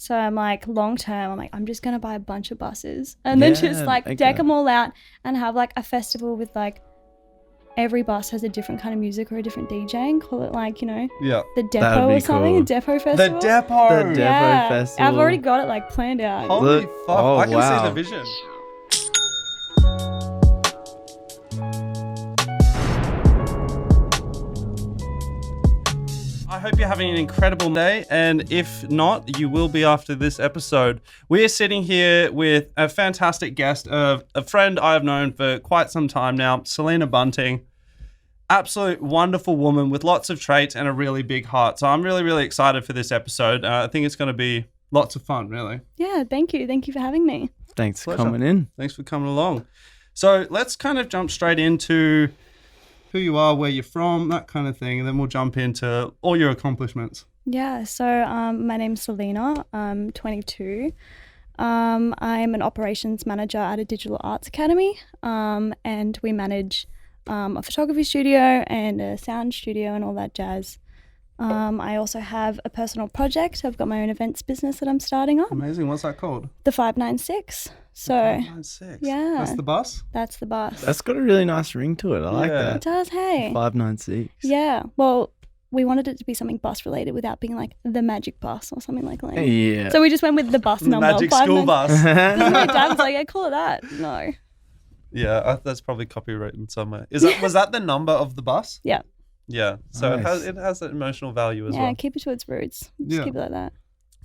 So I'm like, long term, I'm like, I'm just going to buy a bunch of buses and then just like deck them all out and have like a festival with like every bus has a different kind of music or a different DJ and call it like, the depot or something, cool. a depot festival. The depot. The depot festival. I've already got it like planned out. Holy fuck. Oh, I can wow. see the vision. I hope you're having an incredible day, and if not, you will be after this episode. We are sitting here with a fantastic guest of a friend I've known for quite some time now, Selena Bunting. Absolute wonderful woman with lots of traits and a really big heart. So I'm really, really excited for this episode. I think it's going to be lots of fun, really. Yeah, thank you. Thank you for having me. Thanks for Pleasure. coming in. Thanks for coming along. So let's kind of jump straight into who you are, where you're from, that kind of thing, and then we'll jump into all your accomplishments. Yeah, so my name's Selena. I'm 22. I'm an operations manager at a digital arts academy, and we manage a photography studio and a sound studio and all that jazz. I also have a personal project. I've got my own events business that I'm starting up, Amazing. What's that called? the 596. So 596. yeah. That's the bus? that's the bus. That's got a really nice ring to it. I like Yeah. It that. does, hey. 596. Yeah, well, we wanted it to be something bus related without being like the magic bus or something like that. Yeah. So we just went with the bus number. Magic school 596. bus. Because my dad was like, yeah, call it that. No. Yeah, that's probably copywritten somewhere. Was that the number of the bus? Yeah. Yeah. So Nice. it has that emotional value as Yeah, well. keep it to its roots. Just Yeah. keep it like that.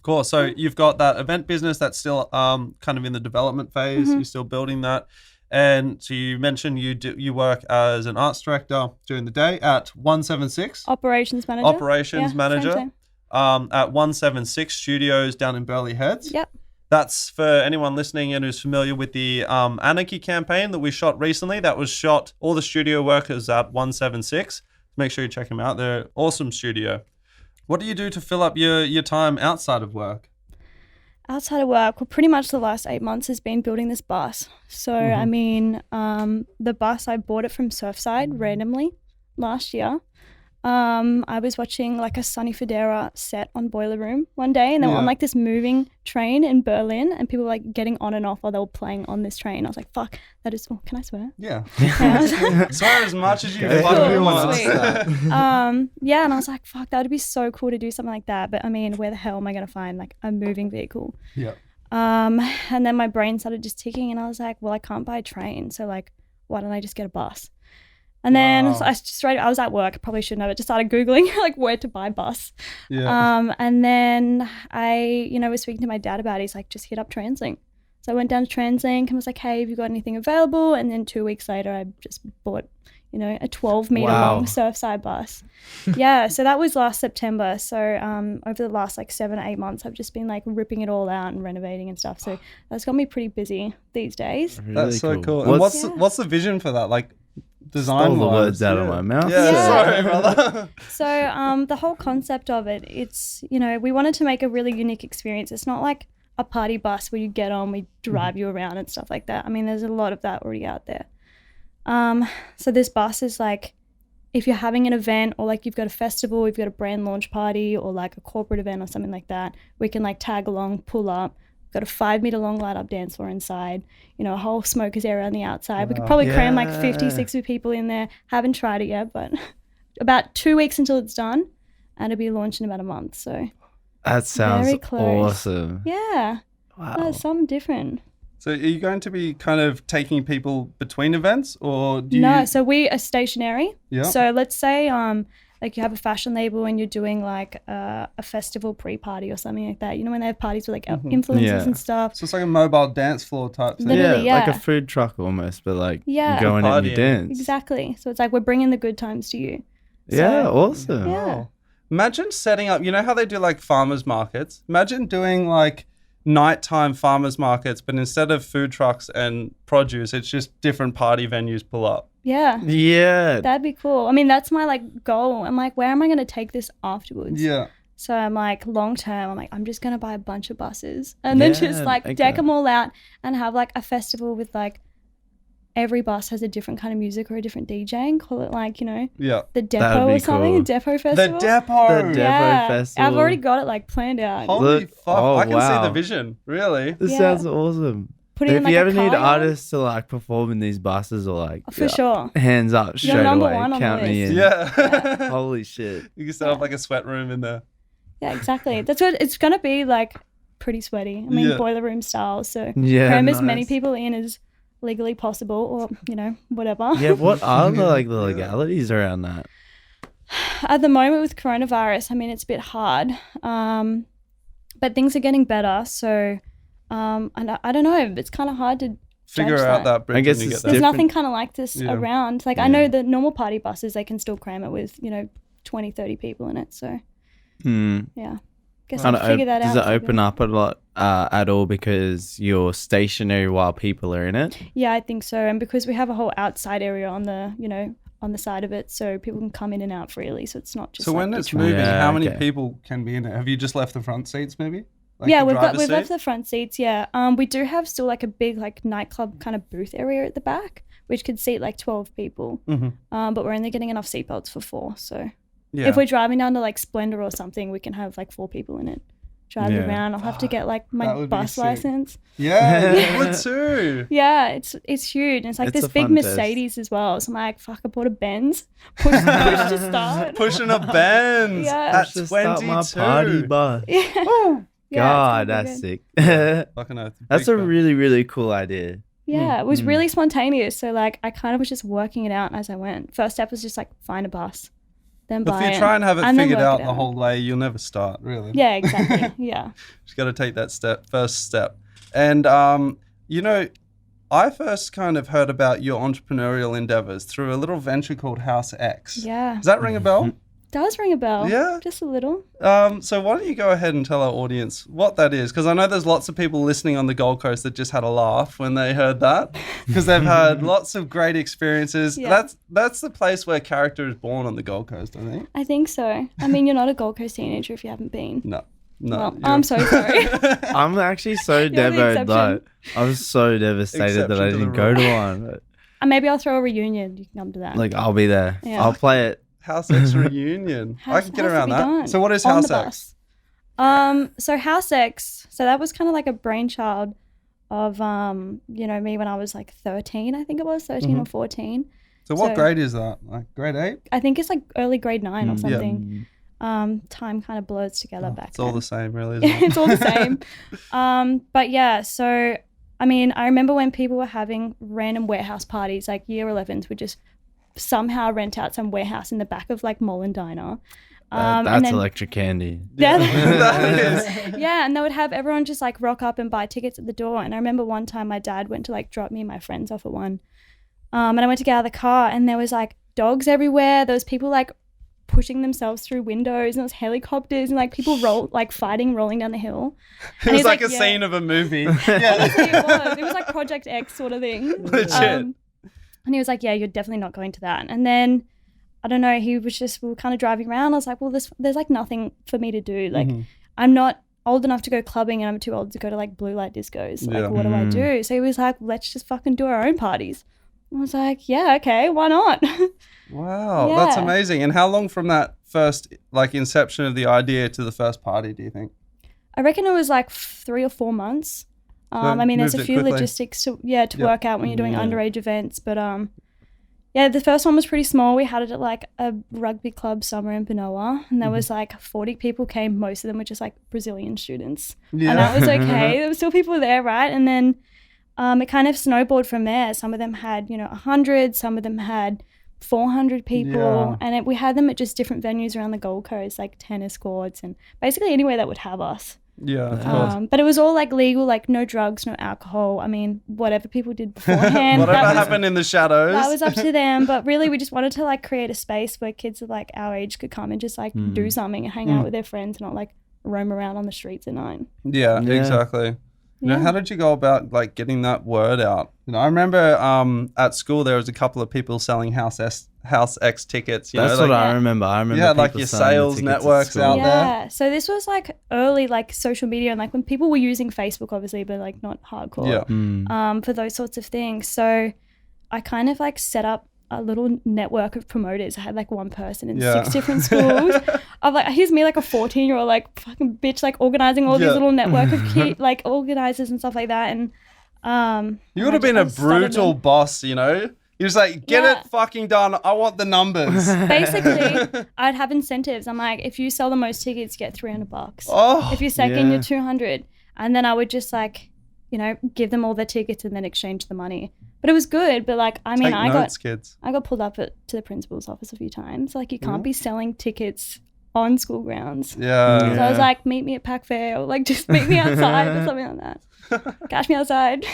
Cool. So you've got that event business that's still kind of in the development phase. You're still building that. And so you mentioned you work as an arts director during the day at 176. Operations manager. Operations Yeah, same manager thing. at 176 Studios down in Burleigh Heads. Yep. That's for anyone listening and who's familiar with the Anarchy campaign that we shot recently. That was shot, all the studio workers at 176. Make sure you check them out. They're awesome studio. What do you do to fill up your time outside of work? Outside of work, well, pretty much the last 8 months has been building this bus. So, I mean, the bus, I bought it from Surfside randomly last year. I was watching like a Sonny Fodera set on Boiler Room one day, and they were on like this moving train in Berlin, and people were like getting on and off while they were playing on this train. I was like, fuck, that is, oh, can I swear? Yeah. Yeah. Swear as much as you Okay. fucking Cool, want. sweet. Yeah, and I was like, fuck, that would be so cool to do something like that. But I mean, where the hell am I going to find like a moving vehicle? Yeah. And then my brain started just ticking, and I was like, well, I can't buy a train, so like, why don't I just get a bus? And then Wow. so I was at work, I probably shouldn't have, just started Googling like where to buy bus. Yeah. And then I, was speaking to my dad about it. He's like, just hit up TransLink. So I went down to TransLink and was like, hey, have you got anything available? And then 2 weeks later, I just bought, a 12-meter Wow. long Surfside bus. Yeah, so that was last September. So over the last like 7 or 8 months, I've just been like ripping it all out and renovating and stuff. So that's got me pretty busy these days. Really That's so cool. And what's the vision for that? Like design Stole the words out of my mouth. Yeah, Yeah. sorry, brother. So the whole concept of it, it's, we wanted to make a really unique experience. It's not like a party bus where you get on, we drive you around and stuff like that. I mean, there's a lot of that already out there. So this bus is like, if you're having an event or like you've got a festival, you've got a brand launch party or like a corporate event or something like that, we can like tag along, pull up. Got a 5-meter long light up dance floor inside, a whole smokers area on the outside. We could probably cram like 50, 60 people in there. Haven't tried it yet, but about 2 weeks until it's done, and it'll be launched in about a month. So That sounds Very close. awesome. yeah, Wow. that's something different. So are you going to be kind of taking people between events, or do you? No, so we are stationary. Yeah. So let's say like you have a fashion label and you're doing like a festival pre-party or something like that. when they have parties with like influencers Yeah. and stuff. So it's like a mobile dance floor type thing. Literally, Like yeah. a food truck almost, but like Yeah. you go in and you Partying. dance. Exactly. So it's like we're bringing the good times to you. Yeah, So- awesome. Yeah. Wow. Imagine setting up, how they do like farmers markets? Imagine doing like nighttime farmers markets, but instead of food trucks and produce, it's just different party venues pull up. Yeah. Yeah. That'd be cool. I mean, that's my like goal. I'm like, where am I going to take this afterwards? Yeah. So I'm like, long term, I'm like, I'm just going to buy a bunch of buses and then Yeah, just like okay. deck them all out and have like a festival with like every bus has a different kind of music or a different DJ, and call it like, you know, Yeah. the That'd depot be or something, cool. a depot The festival. depot. The Yeah, Festival. I've already got it like planned out. Holy Look- fuck. oh, I can see wow. the vision. Really? This Yeah. sounds awesome. Put it If in like you a ever need car yard. artists to like perform in these buses or like For sure. hands up straight number away, one on the count me list. in. Yeah. Holy shit. You can set up like a sweat room in there. Yeah, exactly. That's what it's gonna be like. Pretty sweaty. I mean, Yeah. boiler room style. So Yeah. cram as many nice. people in as legally possible, or you know, whatever. Yeah, what are the like the legalities around that? At the moment with coronavirus, I mean, it's a bit hard, but things are getting better. So, and I don't know. It's kind of hard to Figure judge out that. that bridge I guess when you get it's there. There's different- nothing kind of like this Yeah. around. Like I know the normal party buses, they can still cram it with, you know, 20, 30 people in it. So yeah, guess Kind I'll figure that out. does it open up a lot at all because you're stationary while people are in it? Yeah, I think so. And because we have a whole outside area on the, you know, on the side of it, so people can come in and out freely. So it's not just. So like when big it's traffic. moving, Yeah, how many okay. people can be in it? Have you just left the front seats maybe? Like Yeah, the we've driver's left seat? the front seats. Yeah, we do have still like a big like nightclub kind of booth area at the back, which could seat like 12 people. Mhm. But we're only getting enough seatbelts for 4. So Yeah. if we're driving down to like Splendor or something, we can have like 4 people in it. Drive Yeah. around. I'll have to get like That my would be bus sick. license. Yeah, you would too. Yeah, it's huge. And it's like It's this a big fun test. Mercedes as well. So I'm like, fuck, I bought a Benz. Push to start. Pushing a Benz Yeah. at Just 22. start my party bus. Yeah. Yeah, God, it's gonna be that's good. sick. Fucking oath. That's Big a fan. really, really cool idea. Yeah, it was really spontaneous. So like I kind of was just working it out as I went. First step was just like find a bus, then If buy you it. try and have it and then figured work out it the whole way, you'll never start, really. Yeah, exactly. Yeah. Just got to take that first step. And, you know, I first kind of heard about your entrepreneurial endeavors through a little venture called House X. Yeah. Does that ring a bell? Does ring a bell. Yeah. Just a little. So why don't you go ahead and tell our audience what that is? Because I know there's lots of people listening on the Gold Coast that just had a laugh when they heard that, because they've had lots of great experiences. Yeah. That's the place where character is born on the Gold Coast, I think. I think so. I mean, you're not a Gold Coast teenager if you haven't been. No, Well, you're- I'm so sorry. I'm actually so the devoted. exception. Like, I was so devastated that I Exception to the didn't go rule. to one. But, Maybe I'll throw a reunion. You can come to that. like, I'll be there. Yeah. I'll play it. House X reunion. I can get Has to around be that. done. So what is On House the X? bus. So House X, so that was kind of like a brainchild of you know, me when I was like 13, I think it was 13 or 14. So what So- grade is that? Like grade 8? I think it's like early grade 9 or Yeah. something. Time kind of blurs together back It's all then. the same, really, isn't it? It's all the same. But yeah, so I mean, I remember when people were having random warehouse parties, like year 11s would just somehow rent out some warehouse in the back of like Mullen Diner. And That's then- electric candy. Yeah, That is. yeah, and they would have everyone just like rock up and buy tickets at the door. And I remember one time my dad went to like drop me and my friends off at one. And I went to get out of the car and there was like dogs everywhere. There was people like pushing themselves through windows and there was helicopters and like people rolling down the hill. It was like a yeah. scene of a movie. Honestly, it was like Project X sort of thing. Legit. And he was like, yeah, you're definitely not going to that. And then, I don't know, we were kind of driving around. I was like, well, there's like nothing for me to do. Like, I'm not old enough to go clubbing and I'm too old to go to like blue light discos. Like, Yeah. what do I do? So he was like, let's just fucking do our own parties. I was like, yeah, okay, why not? Wow, that's Yeah. amazing. And how long from that first like inception of the idea to the first party do you think? I reckon it was like 3 or 4 months. I mean, there's moved a it few quickly. logistics to Yeah. work out when you're doing underage events. But yeah, the first one was pretty small. We had it at like a rugby club somewhere in Benoa. And there was like 40 people came. Most of them were just like Brazilian students. Yeah. And that was okay. There were still people there, right? And then it kind of snowballed from there. Some of them had, 100. Some of them had 400 people. Yeah. And we had them at just different venues around the Gold Coast, like tennis courts and basically anywhere that would have us. Yeah, of course. But it was all like legal, like no drugs, no alcohol. I mean, whatever people did beforehand. Whatever that was, happened in the shadows. that was up to them. But really, we just wanted to like create a space where kids of like our age could come and just like do something and hang out with their friends and not like roam around on the streets at night. Yeah, Yeah. exactly. Yeah. How did you go about like getting that word out? I remember at school there was a couple of people selling House X tickets. That's what I remember. I remember. Yeah, like people your selling the sales tickets at networks school. out there. Yeah. So this was like early like social media and like when people were using Facebook, obviously, but like not hardcore. Yeah. For those sorts of things. So I kind of like set up a little network of promoters. I had like one person in Yeah. 6 different schools. I'm like, here's me like a 14-year-old like fucking bitch like organizing all these little network of like organizers and stuff like that. And You would have been a brutal boss, you know? You're just like, get Yeah. it fucking done. I want the numbers. basically I'd have incentives. I'm like, if you sell the most tickets, you get $300. Oh, If you're second, Yeah. you're 200. And then I would just like, you know, give them all their tickets and then exchange the money. But it was good. But like, I mean, take I notes, kids. got pulled up to the principal's office a few times. Like, you can't be selling tickets on school grounds. Yeah. So I was like, meet me at Pac Fair, or like just meet me outside or something like that. Catch me outside.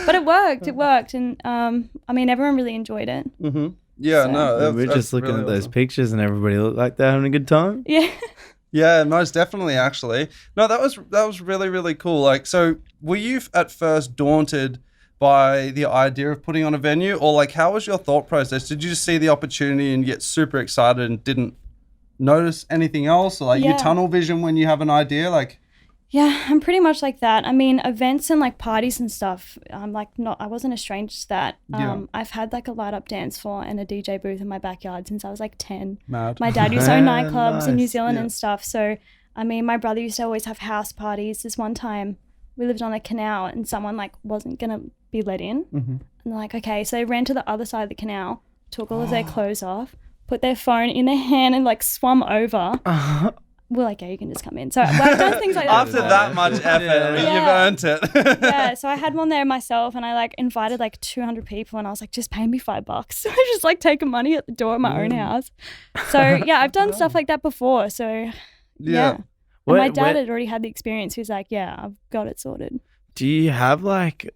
But it worked. And I mean, everyone really enjoyed it. Mm-hmm. Yeah, So- no. We're that's just looking really at those awesome. pictures and everybody looked like they're having a good time. Yeah. Yeah, most definitely, actually. No, that was really, really cool. Like, so were you at first daunted by the idea of putting on a venue, or like, how was your thought process? Did you just see the opportunity and get super excited and didn't notice anything else, or like you Yeah. tunnel vision when you have an idea? Like, Yeah, I'm pretty much like that. I mean, events and like parties and stuff, I'm like I wasn't a stranger to that. Yeah. I've had like a light up dance floor and a DJ booth in my backyard since I was like 10. mad. My dad used to own nightclubs in New Nice. Zealand Yeah. and stuff. So, I mean, my brother used to always have house parties. This one time we lived on a canal and someone like wasn't going to be let in. Mm-hmm. And they're like, okay. So they ran to the other side of the canal, took all of their clothes off, put their phone in their hand and like swum over. We're like, yeah, you can just come in. So I've done things like that. After before. that much effort, I mean, Yeah. you've earned it. Yeah, so I had one there myself and I like invited like 200 people and I was like, just pay me $5. So I just like taking money at the door of my own house. So yeah, I've done stuff like that before. So yeah. And my dad had already had the experience. He was like, yeah, I've got it sorted. Do you have like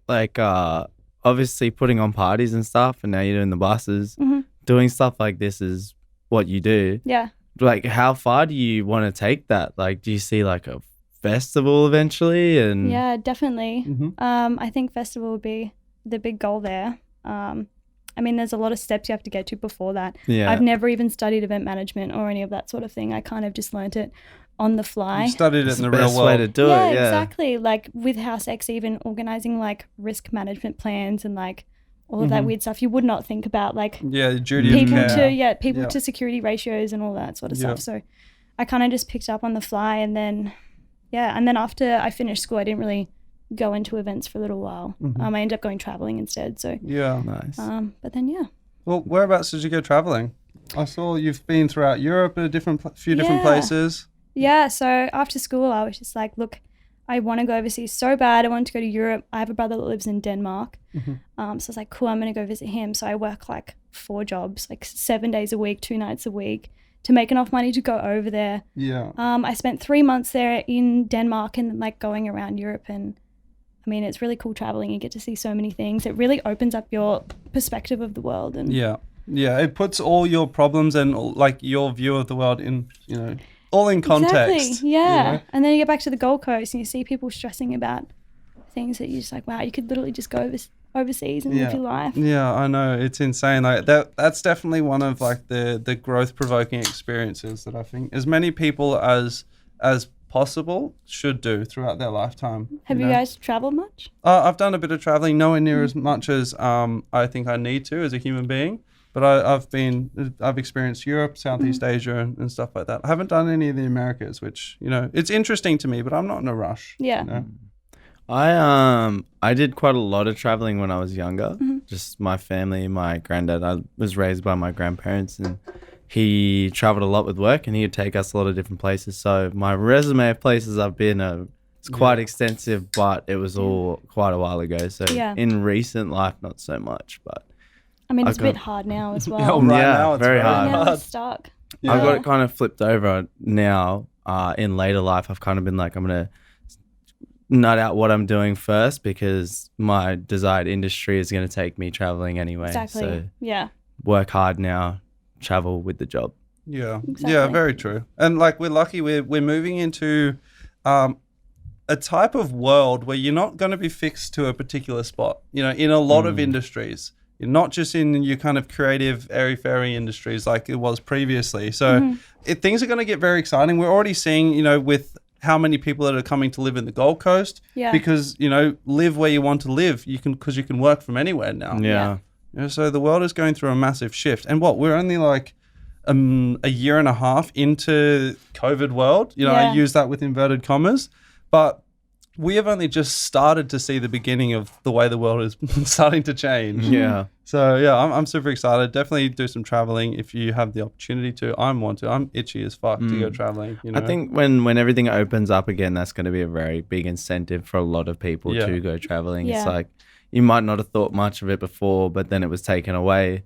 obviously putting on parties and stuff, and now you're doing the buses, Mhm. doing stuff like this is what you do. Yeah. Like, how far do you want to take that? Like, do you see like a festival eventually? And Yeah, definitely. Mhm. I think festival would be the big goal there. I mean, there's a lot of steps you have to get to before that. yeah, I've never even studied event management or any of that sort of thing. I kind of just learnt it on the fly. You studied it's it in the the real best way to world. do Yeah, it. Yeah, exactly. Like with House X, even organizing like risk management plans and like all of that weird stuff you would not think about, like Yeah, the duty of people care. to Yeah. to security ratios and all that sort of Yeah. stuff. So I kind of just picked up on the fly, and then after I finished school, I didn't really go into events for a little while. I ended up going traveling instead. So, Yeah. nice. but then Well, whereabouts did you go traveling? I saw you've been throughout Europe at a few different Yeah. places. yeah. So after school, I was just like, look, I want to go overseas so bad. I want to go to Europe. I have a brother that lives in Denmark. So I was like, cool, I'm going to go visit him. So I work like 4 jobs, like 7 days a week, 2 nights a week to make enough money to go over there. Yeah. I spent 3 months there in Denmark and like going around Europe, and I mean, it's really cool traveling. You get to see so many things. It really opens up your perspective of the world. And Yeah. Yeah. It puts all your problems and like your view of the world in, all in context. Exactly. Yeah. you know? And then you get back to the Gold Coast and you see people stressing about things that you're just like, wow, you could literally just go overseas and live your life. Yeah, I know. It's insane. Like that's definitely one of like the growth provoking experiences that I think as many people as possible should do throughout their lifetime. Have you know? guys traveled much? I've done a bit of traveling, nowhere near as much as I think I need to as a human being. But I've experienced Europe, Southeast Asia, and stuff like that. I haven't done any of the Americas, which it's interesting to me, but I'm not in a rush. Yeah. You know? I did quite a lot of traveling when I was younger. Just my family, my granddad. I was raised by my grandparents, and he traveled a lot with work, and he would take us a lot of different places. So my resume of places I've been it's quite extensive, but it was all quite a while ago. So Yeah. in recent life, not so much, but I mean, it's a got- bit hard now as well. Yeah, right Yeah, now it's very very hard. Now hard. it's stuck. Yeah. I've got it kind of flipped over now. In later life, I've kind of been like, I'm going to nut out what I'm doing first because my desired industry is going to take me traveling anyway. Exactly. So Yeah. work hard now, travel with the job. Yeah, Exactly. yeah, very true. And like we're lucky, we're moving into a type of world where you're not going to be fixed to a particular spot. In a lot of industries, you're not just in your kind of creative airy-fairy industries like it was previously. So things are going to get very exciting. We're already seeing, with how many people that are coming to live in the Gold Coast. Yeah. Because, live where you want to live. Because you can work from anywhere now. Yeah. So the world is going through a massive shift. And we're only like a year and a half into COVID world. I use that with inverted commas. But we have only just started to see the beginning of the way the world is starting to change. Yeah. So, I'm super excited. Definitely do some traveling if you have the opportunity to. I'm itchy as fuck to go traveling. I think when everything opens up again, that's going to be a very big incentive for a lot of people to go traveling. Yeah. It's like you might not have thought much of it before, but then it was taken away.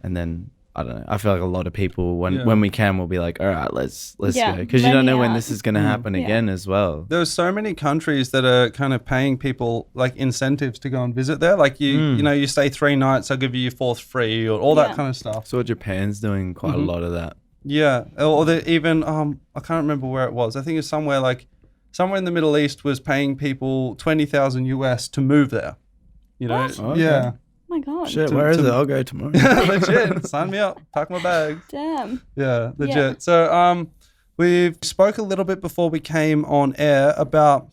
And then, I don't know, I feel like a lot of people, when we can, will be like, all right, let's go. Because you don't know when this is going to happen again as well. There's so many countries that are kind of paying people like incentives to go and visit there. Like you stay 3 nights, I'll give you your 4th free or all that kind of stuff. So Japan's doing quite a lot of that. Yeah. Or even, I can't remember where it was. I think it's somewhere in the Middle East was paying people $20,000 US to move there. What? Okay. Yeah. Oh my God. Shit, where is it? I'll go tomorrow. Legit. Sign me up. Pack my bag. Damn. Yeah, legit. Yeah. So we've spoke a little bit before we came on air about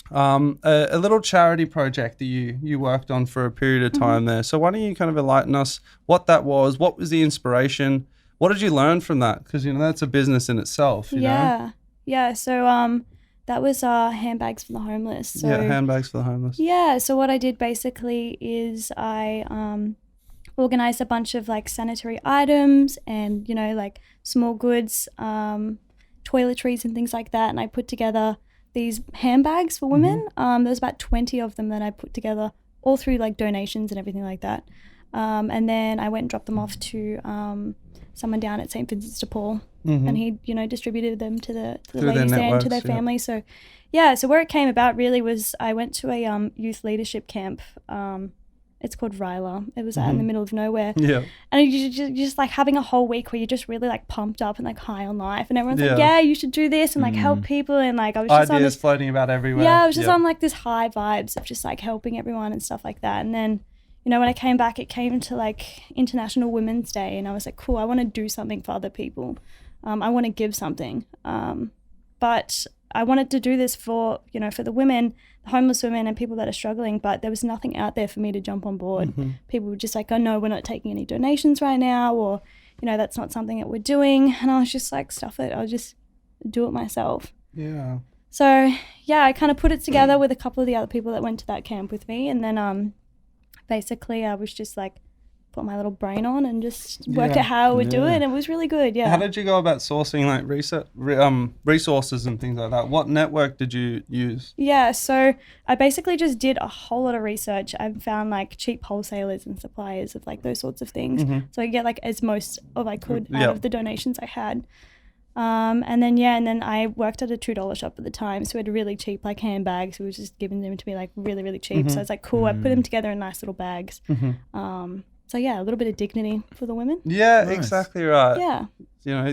a little charity project that you worked on for a period of time there. So why don't you kind of enlighten us what that was? What was the inspiration? What did you learn from that? Because, that's a business in itself, you know? Yeah. So that was handbags for the homeless. So, handbags for the homeless. Yeah. So what I did basically is I organized a bunch of like sanitary items and, like small goods, toiletries and things like that. And I put together these handbags for women. There's about 20 of them that I put together all through like donations and everything like that. And then I went and dropped them off to someone down at St. Vincent's de Paul. And he, distributed them to the ladies there and to their family. So, so where it came about really was I went to a youth leadership camp. It's called Ryla. It was out in the middle of nowhere. Yeah. And you just like having a whole week where you're just really like pumped up and like high on life. And everyone's like, yeah, you should do this and like help people. And like I was just ideas floating about everywhere. Yeah, I was just on like this high vibes of just like helping everyone and stuff like that. And then, when I came back, it came to like International Women's Day. And I was like, cool, I want to do something for other people. I want to give something. But I wanted to do this for, for the women, the homeless women and people that are struggling, but there was nothing out there for me to jump on board. People were just like, oh no, we're not taking any donations right now, or, that's not something that we're doing. And I was just like, stuff it, I'll just do it myself. Yeah. So I kind of put it together with a couple of the other people that went to that camp with me. And then basically I was just like, put my little brain on and just worked out how I would do it, and it was really good. Yeah. How did you go about sourcing like resources and things like that? What network did you use? Yeah, so I basically just did a whole lot of research. I found like cheap wholesalers and suppliers of like those sorts of things, so I get like as most of I could out of the donations I had. And then I worked at a $2 shop at the time, so we had really cheap like handbags. We was just giving them to me like really, really cheap. So I was like, cool. I put them together in nice little bags. So a little bit of dignity for the women. Yeah, nice. Exactly right. Yeah.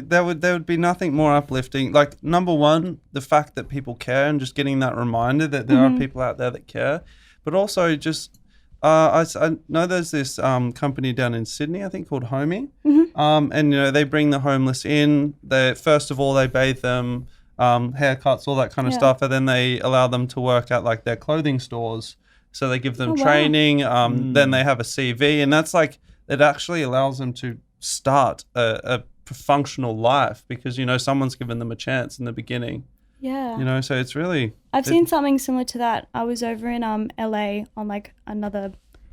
There would be nothing more uplifting. Like, number one, the fact that people care and just getting that reminder that there are people out there that care. But also just, I know there's this company down in Sydney, I think called Homey. And, they bring the homeless in. First of all, they bathe them, haircuts, all that kind of stuff. And then they allow them to work at like their clothing stores. So they give them training, then they have a CV, and that's like, it actually allows them to start a functional life because, someone's given them a chance in the begining. Yeah. So it's really... I've seen something similar to that. I was over in LA on like another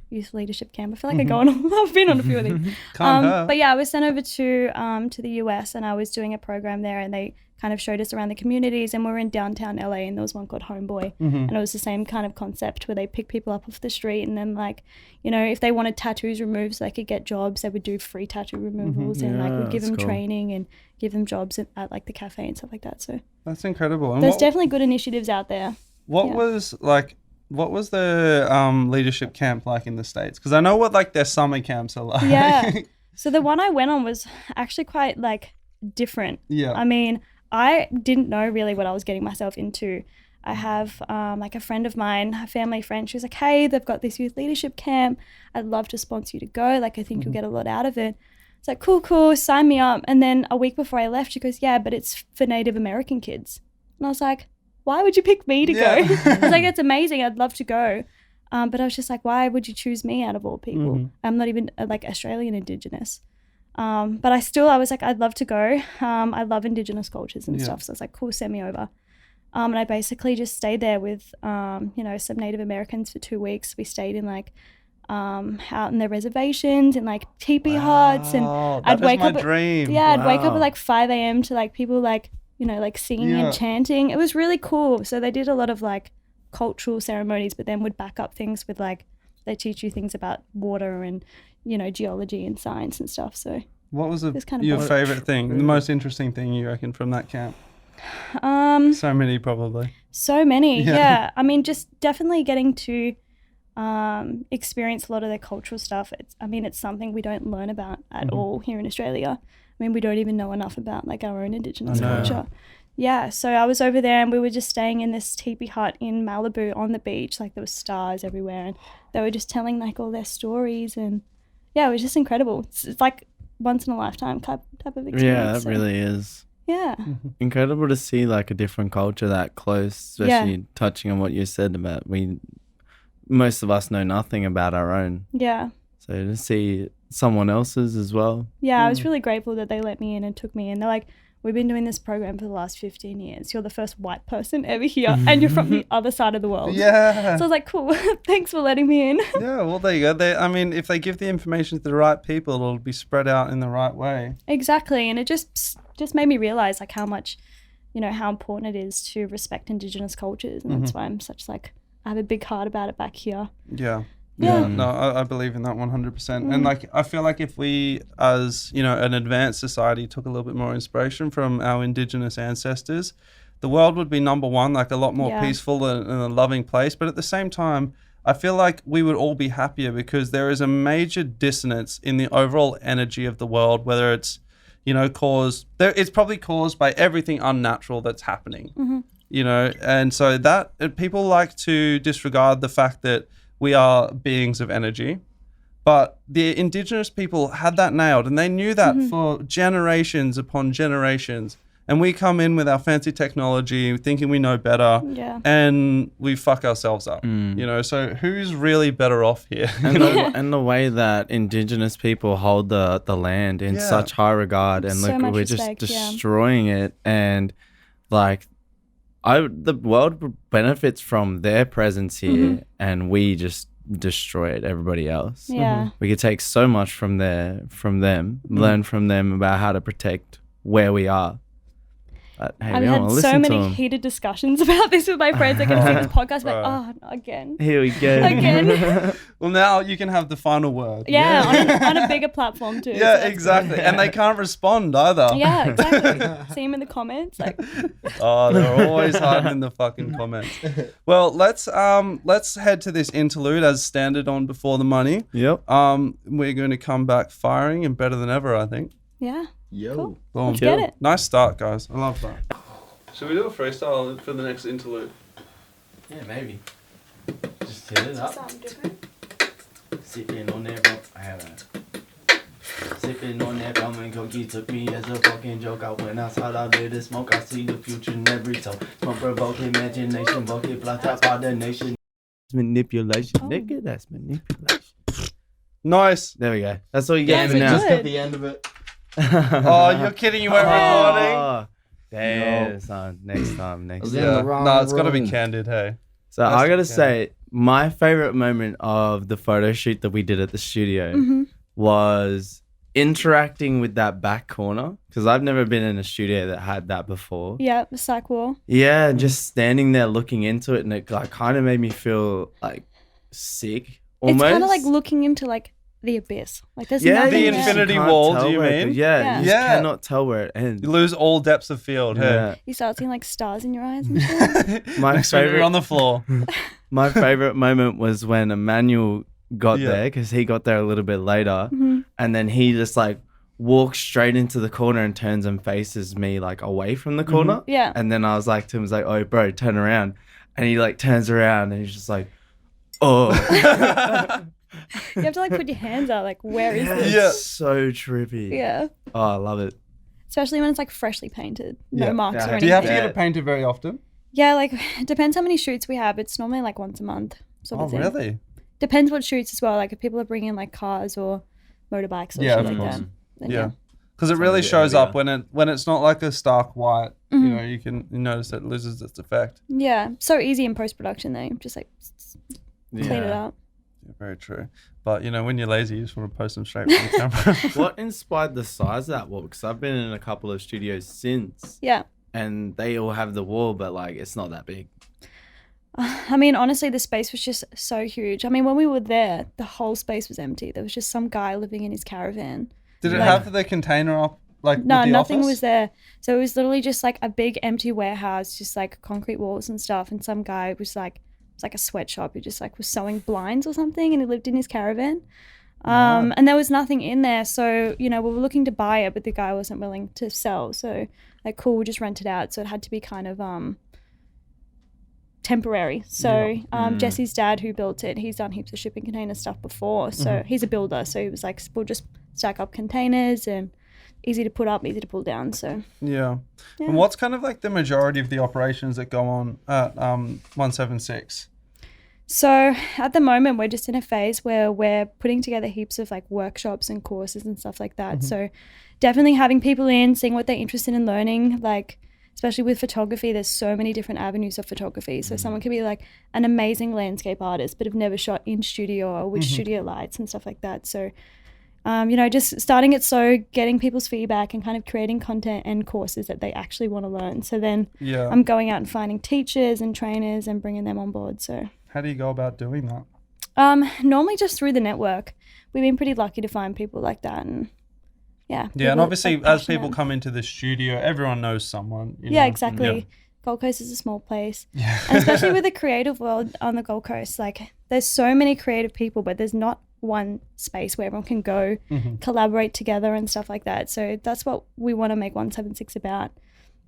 youth leadership camp. I feel like I've been on a few of these. But I was sent over to the US and I was doing a program there, and they kind of showed us around the communities, and we were in downtown LA, and there was one called Homeboy, and it was the same kind of concept where they pick people up off the street, and then like, if they wanted tattoos removed so they could get jobs, they would do free tattoo removals, and like would give them training and give them jobs at like the cafe and stuff like that. So that's incredible. And there's definitely good initiatives out there. What was the leadership camp like in the States? Because I know what like their summer camps are like. Yeah. So the one I went on was actually quite like different. Yeah. I mean, I didn't know really what I was getting myself into. I have like a friend of mine, a family friend, she was like, hey, they've got this youth leadership camp. I'd love to sponsor you to go. Like, I think you'll get a lot out of it. It's like, cool, sign me up. And then a week before I left, she goes, yeah, but it's for Native American kids. And I was like, why would you pick me to go? Yeah. I was like, it's amazing. I'd love to go. But I was just like, why would you choose me out of all people? I'm not even like Australian Indigenous. But I was like, I'd love to go. I love Indigenous cultures and stuff. So I was like, cool, send me over. And I basically just stayed there with, some Native Americans for 2 weeks. We stayed in like, out in their reservations and like teepee huts, and I'd wake up. Dream. I'd wake up at like 5 a.m. to like people like, like singing and chanting. It was really cool. So they did a lot of like cultural ceremonies, but then would back up things with like, they teach you things about water and, geology and science and stuff. So what was kind of your fun. favorite thing, the most interesting thing you reckon from that camp? So many probably. So many, yeah. I mean, just definitely getting to experience a lot of their cultural stuff. It's something we don't learn about at all here in Australia. I mean, we don't even know enough about like our own Indigenous culture. Yeah, so I was over there and we were just staying in this teepee hut in Malibu on the beach. Like there were stars everywhere and they were just telling like all their stories, and yeah, it was just incredible. It's like once in a lifetime type of experience. Yeah, that really is. Yeah. Incredible to see like a different culture that close, especially touching on what you said about most of us know nothing about our own. Yeah. So to see someone else's as well. Yeah, I was really grateful that they let me in and took me in. They're like, we've been doing this program for the last 15 years. You're the first white person ever here and you're from the other side of the world. Yeah. So I was like, cool, thanks for letting me in. Yeah, well, there you go. If they give the information to the right people, it'll be spread out in the right way. Exactly. And it just made me realize like how much, how important it is to respect Indigenous cultures. And that's why I'm such like, I have a big heart about it back here. Yeah. Yeah. No, I believe in that 100%. And like, I feel like if we, as an advanced society, took a little bit more inspiration from our Indigenous ancestors, the world would be number one, like a lot more peaceful and a loving place. But at the same time, I feel like we would all be happier because there is a major dissonance in the overall energy of the world, whether it's, it's probably caused by everything unnatural that's happening, and so that people like to disregard the fact that we are beings of energy, but the Indigenous people had that nailed and they knew that for generations upon generations. And we come in with our fancy technology thinking we know better and we fuck ourselves up, so who's really better off here? And the way that Indigenous people hold the land in such high regard, and so look, we're respect, just destroying it, and like the world benefits from their presence here, and we just destroyed everybody else. Yeah. We could take so much from them, learn from them about how to protect where we are. But, hey, I've had so many heated discussions about this with my friends. I can see this podcast, like, oh, again. Here we go. Again. Well, now you can have the final word. Yeah, on a bigger platform too. Yeah, so exactly. And they can't respond either. Yeah, exactly. See them in the comments. Like. Oh, they're always hiding in the fucking comments. Well, let's head to this interlude as standard on Before the Money. Yep. We're going to come back firing and better than ever, I think. Yeah. Yo. Cool. Boom. Let's get it. Nice start, guys. I love that. Should we do a freestyle for the next interlude? Yeah, maybe. Just hit it up. Something different. Sipping on that rum. I had that. Sipping on that rum and coke. You took me as a fucking joke. I went outside, I lit a smoke. I see the future in every toe. Smoke provoke imagination. Bucket fly top out the nation. Manipulation. Nigga, that's manipulation. Nice. There we go. That's all you get Yeah, now. good. Just at the end of it. Oh, you're kidding. You weren't recording? Damn, son. Next time. Yeah. No, it's got to be candid, hey. So I gotta say, my favorite moment of the photo shoot that we did at the studio was interacting with that back corner, because I've never been in a studio that had that before. Yeah, the psych wall. Yeah, just standing there looking into it, and it like kind of made me feel like sick. Almost. It's kind of like looking into like the abyss. Like there's The nothing there. infinity wall, do you mean? Yeah, you just cannot tell where it ends. You lose all depths of field, hey. You start seeing like stars in your eyes and shit. My favorite on the floor. My favorite moment was when Emmanuel got there, because he got there a little bit later, and then he just like walks straight into the corner and turns and faces me like away from the corner. Yeah. And then I was like to him, oh bro, turn around. And he like turns around and he's just like, oh. You have to like put your hands out, like, where is this? Yeah. It's so trippy. Yeah. Oh, I love it. Especially when it's like freshly painted. No marks or anything. Do you have to get it painted very often? Yeah, like it depends how many shoots we have. It's normally like once a month sort Oh, of thing. really? Depends what shoots as well. Like if people are bringing like cars or motorbikes or Yeah, shit of like course. that. Then Yeah. Because it Something really a bit shows up heavier. when it's not like a stark white. You Mhm. know, you notice that it loses its effect. Yeah. So easy in post production though. Just like clean it up. Yeah, very true. But you know, when you're lazy, you just want to post them straight from the camera. What inspired the size of that wall? Because I've been in a couple of studios since, Yeah. and they all have the wall, but like it's not that big. I mean, honestly, the space was just so huge. I mean, when we were there, the whole space was empty. There was just some guy living in his caravan. Did it Like- have the container up? Like No, with the nothing office? was there. So it was literally just like a big empty warehouse, just like concrete walls and stuff. And some guy was like, it was like a sweatshop who just like was sewing blinds or something, and he lived in his caravan. Wow. And there was nothing in there. So, you know, we were looking to buy it, but the guy wasn't willing to sell. So, like, cool, we'll just rent it out. So it had to be kind of temporary. So Jesse's dad, who built it, he's done heaps of shipping container stuff before. So he's a builder. So he was like, we'll just stack up containers and easy to put up, easy to pull down. So Yeah. Yeah. And what's kind of like the majority of the operations that go on at 176? So at the moment, we're just in a phase where we're putting together heaps of like workshops and courses and stuff like that. So definitely having people in, seeing what they're interested in learning, like especially with photography, there's so many different avenues of photography. So someone could be like an amazing landscape artist, but have never shot in studio or with studio lights and stuff like that. So, you know, just starting it so getting people's feedback and kind of creating content and courses that they actually want to learn. So then Yeah. I'm going out and finding teachers and trainers and bringing them on board. So How do you go about doing that? normally just through the network. We've been pretty lucky to find people like that, and yeah. Yeah, and people, obviously like, as passionate. people come into the studio, everyone knows someone. You Yeah, know? exactly. Gold Coast is a small place, Yeah. and especially with the creative world on the Gold Coast, like there's so many creative people, but there's not one space where everyone can go collaborate together and stuff like that. So that's what we want to make 176 about.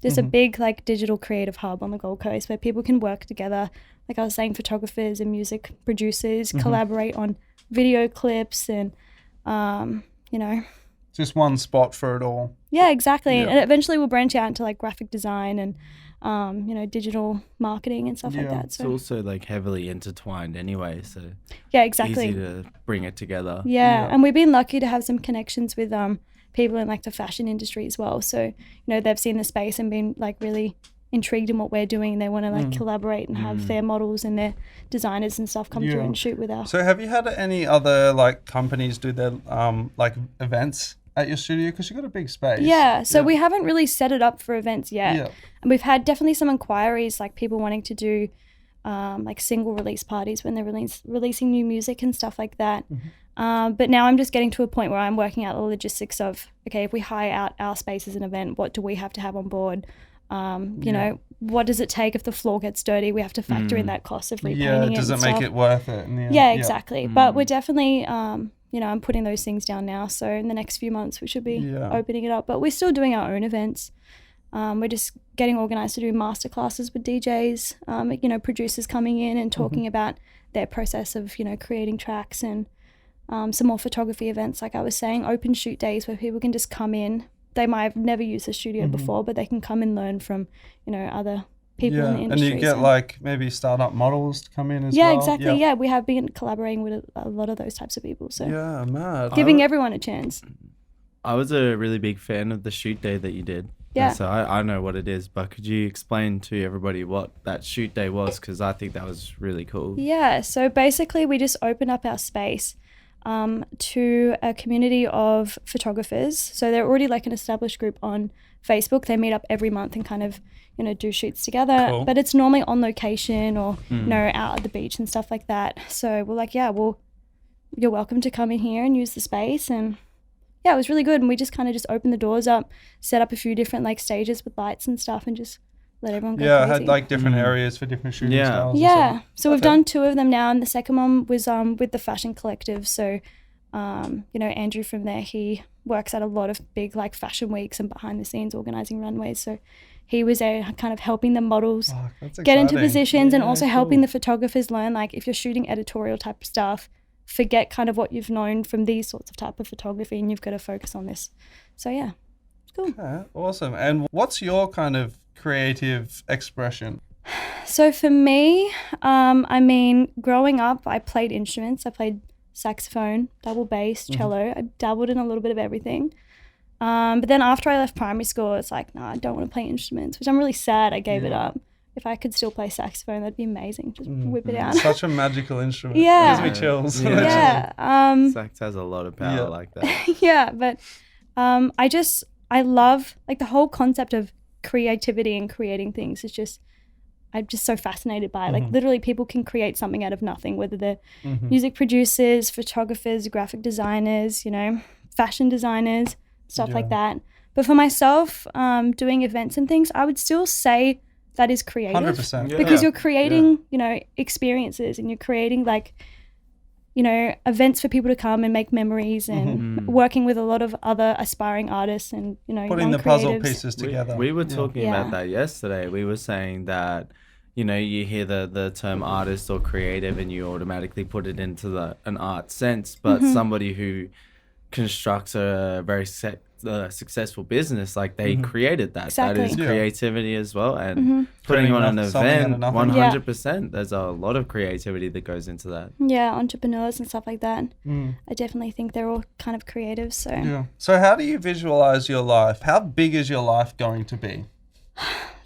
Just a big like digital creative hub on the Gold Coast where people can work together. Like I was saying, photographers and music producers collaborate on video clips and, you know, Just one spot for it all. yeah, exactly. Yeah. And eventually we'll branch out into like graphic design and, you know, digital marketing and stuff like Yeah. that. It's So also like heavily intertwined anyway, so yeah, exactly. easy to bring it together. Yeah, Yeah. and we've been lucky to have some connections with people in like the fashion industry as well. So, you know, they've seen the space and been like really intrigued in what we're doing, and they want to like collaborate and have their models and their designers and stuff come through Yeah. and shoot with us. So have you had any other like companies do their like events at your studio? Because you've got a big space. Yeah, so we haven't really set it up for events yet. Yeah. And we've had definitely some inquiries, like people wanting to do like single release parties when they're releasing new music and stuff like that. But now I'm just getting to a point where I'm working out the logistics of, okay, if we hire out our space as an event, what do we have to have on board? You know, what does it take if the floor gets dirty? We have to factor in that cost of repainting Yeah. it. Does it and make stuff. it worth it? in the end? Yeah, exactly. But we're definitely, you know, I'm putting those things down now. So in the next few months, we should be Yeah. opening it up. But we're still doing our own events. We're just getting organized to do masterclasses with DJs, you know, producers coming in and talking about their process of, you know, creating tracks, and some more photography events, like I was saying, open shoot days where people can just come in. They might have never used a studio before, but they can come and learn from, you know, other people Yeah. in the And industry. you get so- like maybe startup models to come in as yeah, well. exactly. Yeah, we have been collaborating with a lot of those types of people. So Yeah, mad. giving everyone a chance. I was a really big fan of the shoot day that you did. Yeah. So I know what it is, but could you explain to everybody what that shoot day was? Because I think that was really cool. Yeah, so basically we just opened up our space to a community of photographers. So they're already like an established group on Facebook. They meet up every month and kind of, you know, do shoots together. Cool. But it's normally on location or, you know, out at the beach and stuff like that. So we're like, yeah, well, you're welcome to come in here and use the space. And yeah, it was really good. And we just kind of just opened the doors up, set up a few different like stages with lights and stuff, and just let everyone go Yeah, crazy. had like different areas for different shooting Yeah. styles. and Yeah, stuff. so we've Okay. done 2 of them now, and the second one was with the Fashion Collective. So, you know, Andrew from there, he works at a lot of big like fashion weeks and behind the scenes organizing runways. So he was there kind of helping the models Fuck, that's get into exciting. positions, and Yeah, also helping cool. the photographers learn, like if you're shooting editorial type of stuff, forget kind of what you've known from these sorts of type of photography, and you've got to focus on this. So yeah, it's cool. Yeah, awesome. And what's your kind of creative expression? So for me, I mean, growing up, I played instruments. I played saxophone, double bass, cello. I dabbled in a little bit of everything. But then after I left primary school, it's like, no, I don't want to play instruments, which I'm really sad I gave it up. If I could still play saxophone, that'd be amazing. Just whip it out. Such a magical instrument. Yeah. It gives me chills. Yeah. Sax has a lot of power like that. Yeah, but I love like the whole concept of creativity and creating things is just, I'm just so fascinated by it. Like literally people can create something out of nothing, whether they're music producers, photographers, graphic designers, you know, fashion designers, stuff like that. But for myself, doing events and things, I would still say that is creative. 100%. Because you're creating, you know, experiences and you're creating like, you know, events for people to come and make memories and working with a lot of other aspiring artists and, you know, Putting young the puzzle creatives. pieces together. We were talking Yeah. about that yesterday. We were saying that, you know, you hear the term artist or creative and you automatically put it into an art sense, but somebody who constructs a very successful business, like they created that. Exactly. That is creativity as well. And putting on an something out of event, nothing. 100%, there's a lot of creativity that goes into that. Yeah, entrepreneurs and stuff like that. I definitely think they're all kind of creative. So Yeah. So how do you visualize your life? How big is your life going to be?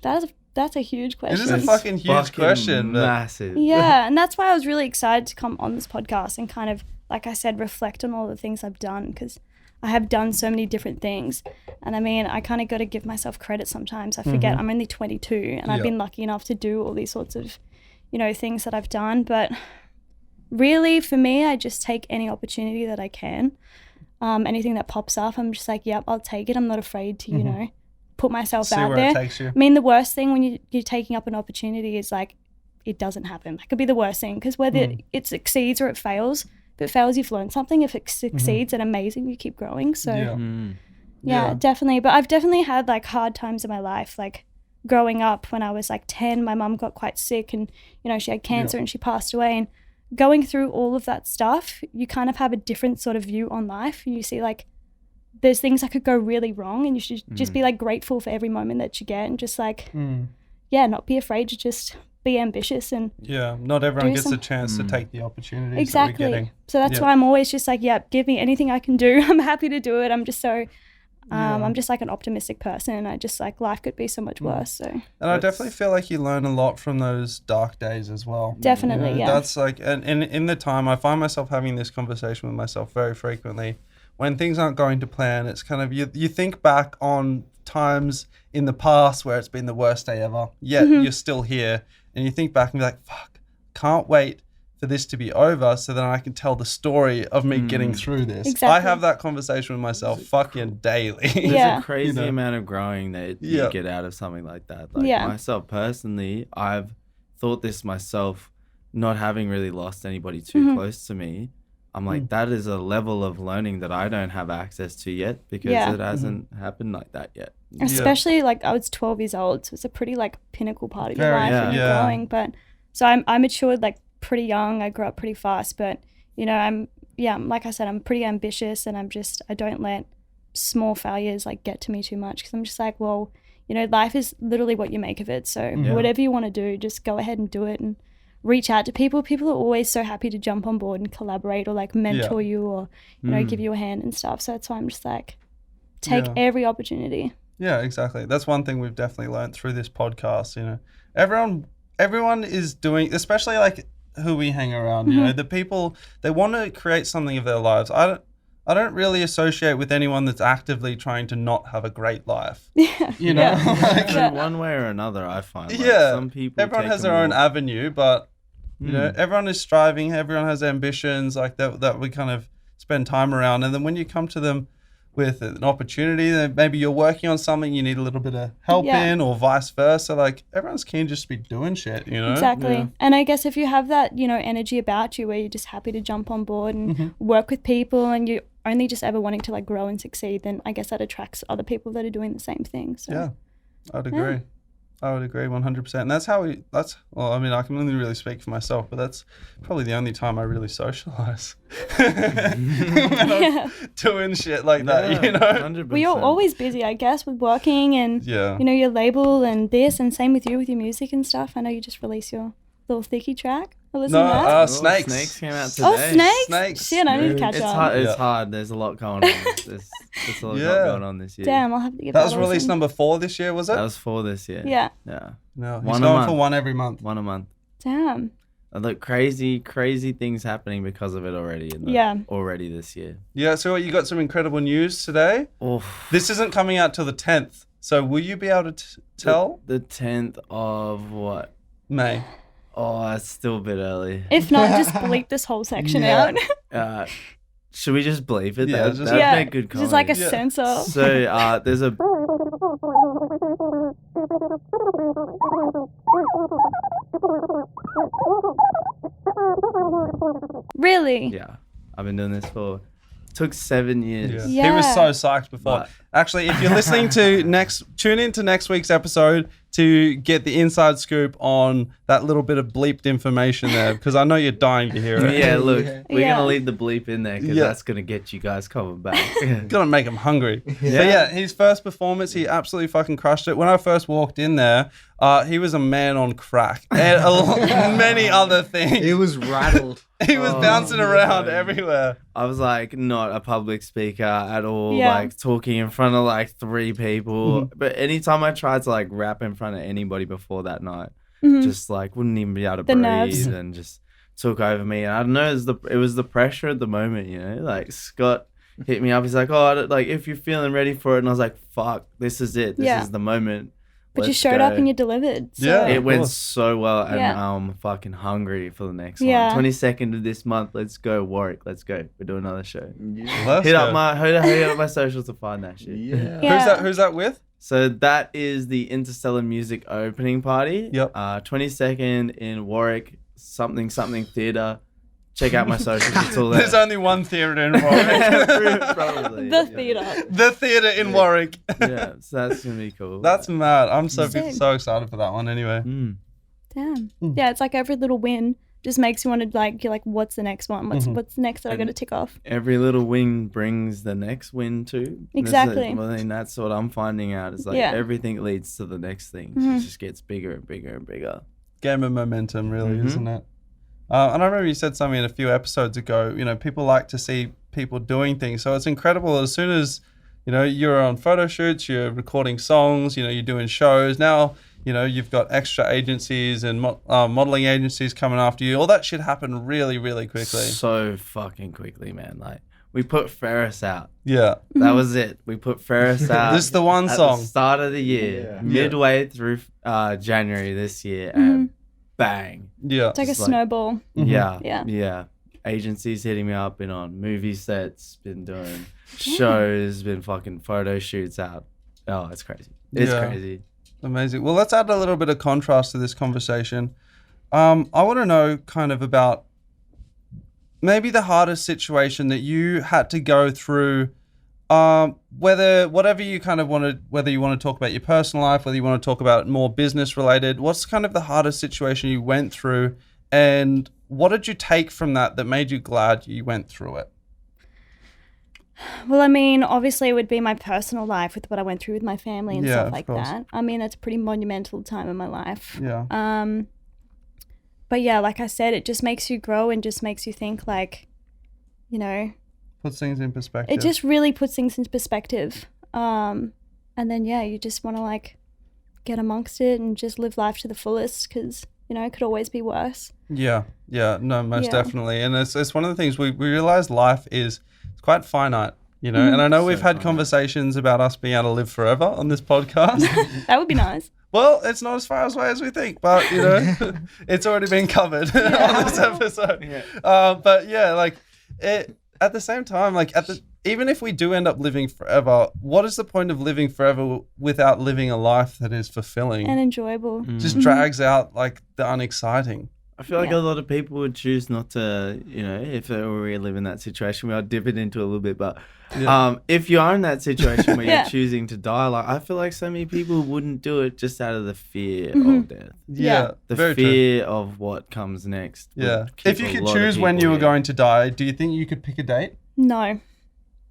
that's a huge It question. is a fucking huge question. but- Massive. Yeah, and that's why I was really excited to come on this podcast and kind of, like I said, reflect on all the things I've done, because I have done so many different things. And I mean, I kind of got to give myself credit sometimes. I forget I'm only 22 and I've been lucky enough to do all these sorts of, you know, things that I've done. But really, for me, I just take any opportunity that I can. Anything that pops up, I'm just like, yep, I'll take it. I'm not afraid to, you know, put myself See out where there. it takes you. I mean, the worst thing when you're taking up an opportunity is like, it doesn't happen. That could be the worst thing, because whether it succeeds or it fails, if it fails, you've learned something. If it succeeds, then amazing, you keep growing. So yeah, definitely. But I've definitely had like hard times in my life. Like growing up when I was like 10, my mum got quite sick and, you know, she had cancer and she passed away. And going through all of that stuff, you kind of have a different sort of view on life. You see like there's things that could go really wrong, and you should just be like grateful for every moment that you get, and just like, not be afraid to just be ambitious. And not everyone do gets some- a chance to take the opportunities that we're exactly. getting. So that's why I'm always just like, give me anything I can do. I'm happy to do it. I'm just so, I'm just like an optimistic person. I just like life could be so much worse. So And I definitely feel like you learn a lot from those dark days as well. definitely, You know, yeah. That's like, and in the time, I find myself having this conversation with myself very frequently. When things aren't going to plan, it's kind of, you think back on times in the past where it's been the worst day ever, yet you're still here. And you think back and be like, fuck, can't wait for this to be over so then I can tell the story of me getting through this. Exactly. I have that conversation with myself fucking daily. There's Yeah. a crazy You know. amount of growing that you get out of something like that. Like Yeah. myself personally, I've thought this myself, not having really lost anybody too close to me. I'm like, that is a level of learning that I don't have access to yet, because it hasn't happened like that yet. Especially like I was 12 years old, so it's a pretty like pinnacle part of your Very, life when you're yeah. growing. But so I matured like pretty young. I grew up pretty fast, but you know, I'm like I said, I'm pretty ambitious, and I don't let small failures like get to me too much, because I'm just like, well, you know, life is literally what you make of it. So whatever you want to do, just go ahead and do it, and reach out to people. People are always so happy to jump on board and collaborate or like mentor you or, you know, give you a hand and stuff. So that's why I'm just like, take every opportunity. Yeah, exactly. That's one thing we've definitely learned through this podcast. You know, everyone is doing, especially like who we hang around. You know, the people, they want to create something of their lives. I don't really associate with anyone that's actively trying to not have a great life. You know, In one way or another, I find. Like, some people everyone take has a their own more- avenue, but you know, everyone is striving. Everyone has ambitions like that we kind of spend time around. And then when you come to them with an opportunity, then maybe you're working on something you need a little bit of help in, or vice versa. Like everyone's keen just to be doing shit, you know? Exactly. And I guess if you have that, you know, energy about you where you're just happy to jump on board and work with people, and you only just ever wanting to like grow and succeed, then I guess that attracts other people that are doing the same thing. So Yeah, I'd agree. I would agree 100%. And that's how well, I mean, I can only really speak for myself, but that's probably the only time I really socialize. When I'm doing shit like that, you know? 100%. Well, you're always busy, I guess, with working and, Yeah. you know, your label and this, and same with you with your music and stuff. I know you just released your little Thicky track. I listened to that. Oh, Snakes. Snakes came out today. Oh, Snakes? Snakes. Shit, I need to catch It's up. hard. It's Yeah. hard. There's a lot going on. There's a lot going on this year. Damn, I'll have to give That was a release listen. number 4 this year, was it? That was 4 this year. Yeah. Yeah. No, he's One a going month. for 1 every month. 1 a month. Damn. And look, crazy things happening because of it already. Already this year. Yeah, so you got some incredible news today. Oh, This isn't coming out till the 10th. So will you be able to tell? the 10th of what? May. Oh, it's still a bit early. If not, just bleep this whole section Yeah. Uh, out. should we just bleep it? Yeah, That, just- that'd Yeah, make good just like a comedy. censor. So there's a Really? yeah. I've been doing this for took 7 years. He was Yeah. so psyched before. But- Actually, if you're listening to tune into next week's episode to get the inside scoop on that little bit of bleeped information there, because I know you're dying to hear it. Yeah, look, we're Yeah. gonna leave the bleep in there because Yeah. that's gonna get you guys coming back. Gonna make him hungry. But yeah, his first performance, he absolutely fucking crushed it. When I first walked in there, he was a man on crack and many other things. He was rattled. He was bouncing around everywhere. I was like not a public speaker at all, Yeah. like talking in front of like 3 people. But anytime I tried to like rap in front of anybody before that night, just like wouldn't even be able to The breathe nerves. and just took over me. And I don't know, it was the pressure at the moment, you know. Like Scott hit me up. He's like, "Oh, like if you're feeling ready for it," and I was like, "Fuck, this is it. This Yeah. is the moment." But you Let's showed up go." and you delivered. So. Yeah. It Of went course. so well, and Yeah. I'm fucking hungry for the next Yeah. one. 22nd of this month. Let's go, Warwick. Let's go. We're doing another show. Let's Hit go. up my socials to find that shit. Yeah. Yeah. Who's that with? So that is the Interstellar Music opening party. Yep. 22nd in Warwick, something theatre. Check out my socials. It's all there. There's only one theatre in Warwick. Probably. The yeah. theatre. The theatre in Warwick. Yeah, so that's gonna be cool. That's mad. I'm so Sick. excited for that one anyway. Mm. Damn. Yeah, it's like every little win just makes you want to like, you're like, what's the next one? What's the next that I got to tick off? Every little win brings the next win too. Exactly. Well, I mean, that's what I'm finding out. Is like Yeah. everything leads to the next thing. Mhm. It just gets bigger and bigger and bigger. Game of momentum, really, Mhm. isn't it? And I remember you said something a few episodes ago, you know, people like to see people doing things. So it's incredible as soon as, you know, you're on photo shoots, you're recording songs, you know, you're doing shows. Now, you know, you've got extra agencies and modeling agencies coming after you. All that shit happened really, really quickly. So fucking quickly, man. Like we put Ferris out. Yeah. That was it. We put Ferris out. This is the one at song. the start of the year, Yeah. midway through January this year, and bang. Yeah. It's like a Just like- snowball. Yeah, Yeah. yeah. Agencies hitting me up, been on movie sets, been doing shows, been fucking photo shoots out. Oh, it's crazy. It's Yeah. crazy. Amazing. Well, let's add a little bit of contrast to this conversation. I want to know kind of about maybe the hardest situation that you had to go through, whether you want to talk about your personal life, whether you want to talk about more business related. What's kind of the hardest situation you went through, and what did you take from that made you glad you went through it? Well, I mean, obviously it would be my personal life with what I went through with my family and Yeah, stuff of like course. that. I mean, it's a pretty monumental time in my life. Yeah. But yeah, like I said, it just makes you grow and just makes you think like, you know, Puts things in perspective. it just really puts things into perspective. And then, yeah, you just want to like get amongst it and just live life to the fullest because, you know, it could always be worse. Yeah, no, most Yeah. definitely. And it's one of the things we realize life is it's quite finite, you know. And I know we've had finite. conversations about us being able to live forever on this podcast. That would be nice. Well, it's not as far away as we think, but, you know, it's already been covered on this episode. But yeah, like at the same time, like even if we do end up living forever, what is the point of living forever without living a life that is fulfilling? And enjoyable. Just drags out like the unexciting. I feel like Yeah. a lot of people would choose not to, if they were really in that situation. I'll dip it into a little bit, but if you are in that situation where Yeah. you're choosing to die, like I feel like so many people wouldn't do it just out of the fear Mm-hmm. of death, Yeah, the very true. fear of what comes next. would Yeah. keep If you a could lot of choose when people you were here. going to die, do you think you could pick a date? No,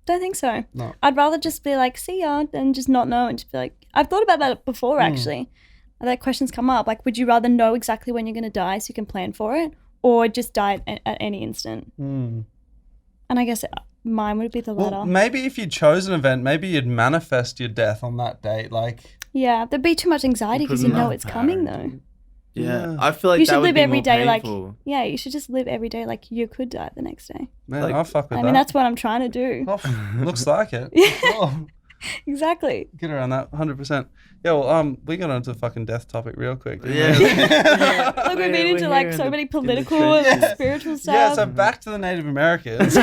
don't think so. No. I'd rather just be like, see ya, than just not know and just be like, I've thought about that before actually. That question's come up. Like, would you rather know exactly when you're going to die so you can plan for it, or just die at any instant? And I guess mine would be the latter. Well, maybe if you chose an event, maybe you'd manifest your death on that date. Like, Yeah, there'd be too much anxiety because you know it's coming though. Yeah, I feel like You that should would live be every more day like, painful. yeah, you should just live every day like you could die the next day. man, Like, I'll fuck with I that. mean, that's what I'm trying to do. Oh, looks like it. Oh, Exactly. get around that 100%. Yeah, well, we got onto the fucking death topic real quick. didn't Yeah. we? Like we've been We're into like here so in many the political and trenches. spiritual stuff. Yeah, so back to the Native Americans.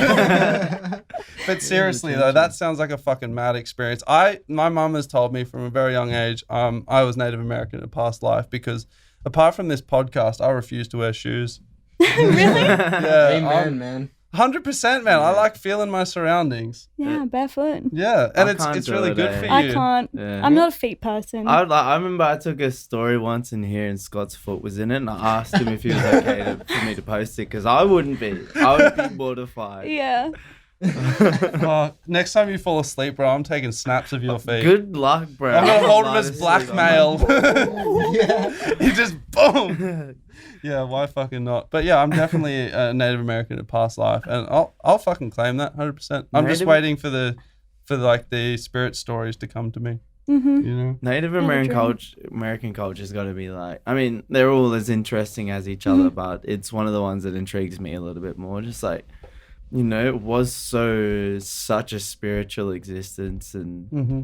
But seriously though, that sounds like a fucking mad experience. My mum has told me from a very young age, I was Native American in a past life because apart from this podcast, I refuse to wear shoes. Really? Yeah, Amen, man. 100%, man. I like feeling my surroundings. Yeah, barefoot. Yeah, and I it's can't do really it, good eh? for you. I can't. Yeah. I'm not a feet person. I remember I took a story once in here and Scott's foot was in it, and I asked him if he was okay for me to post it because I wouldn't be. I would be mortified. Yeah. Oh, next time you fall asleep, bro, I'm taking snaps of your feet. Good luck, bro. I'm gonna hold him Lie as to blackmail. Yeah. You just boom. Yeah, why fucking not? But yeah, I'm definitely a Native American in a past life, and I'll fucking claim that 100%. I'm just Native- waiting for the spirit stories to come to me. Mm-hmm. You know? Native Yeah, American true. culture's got to be like. I mean, they're all as interesting as each other, but it's one of the ones that intrigues me a little bit more. Just like, it was such a spiritual existence, and Mm-hmm.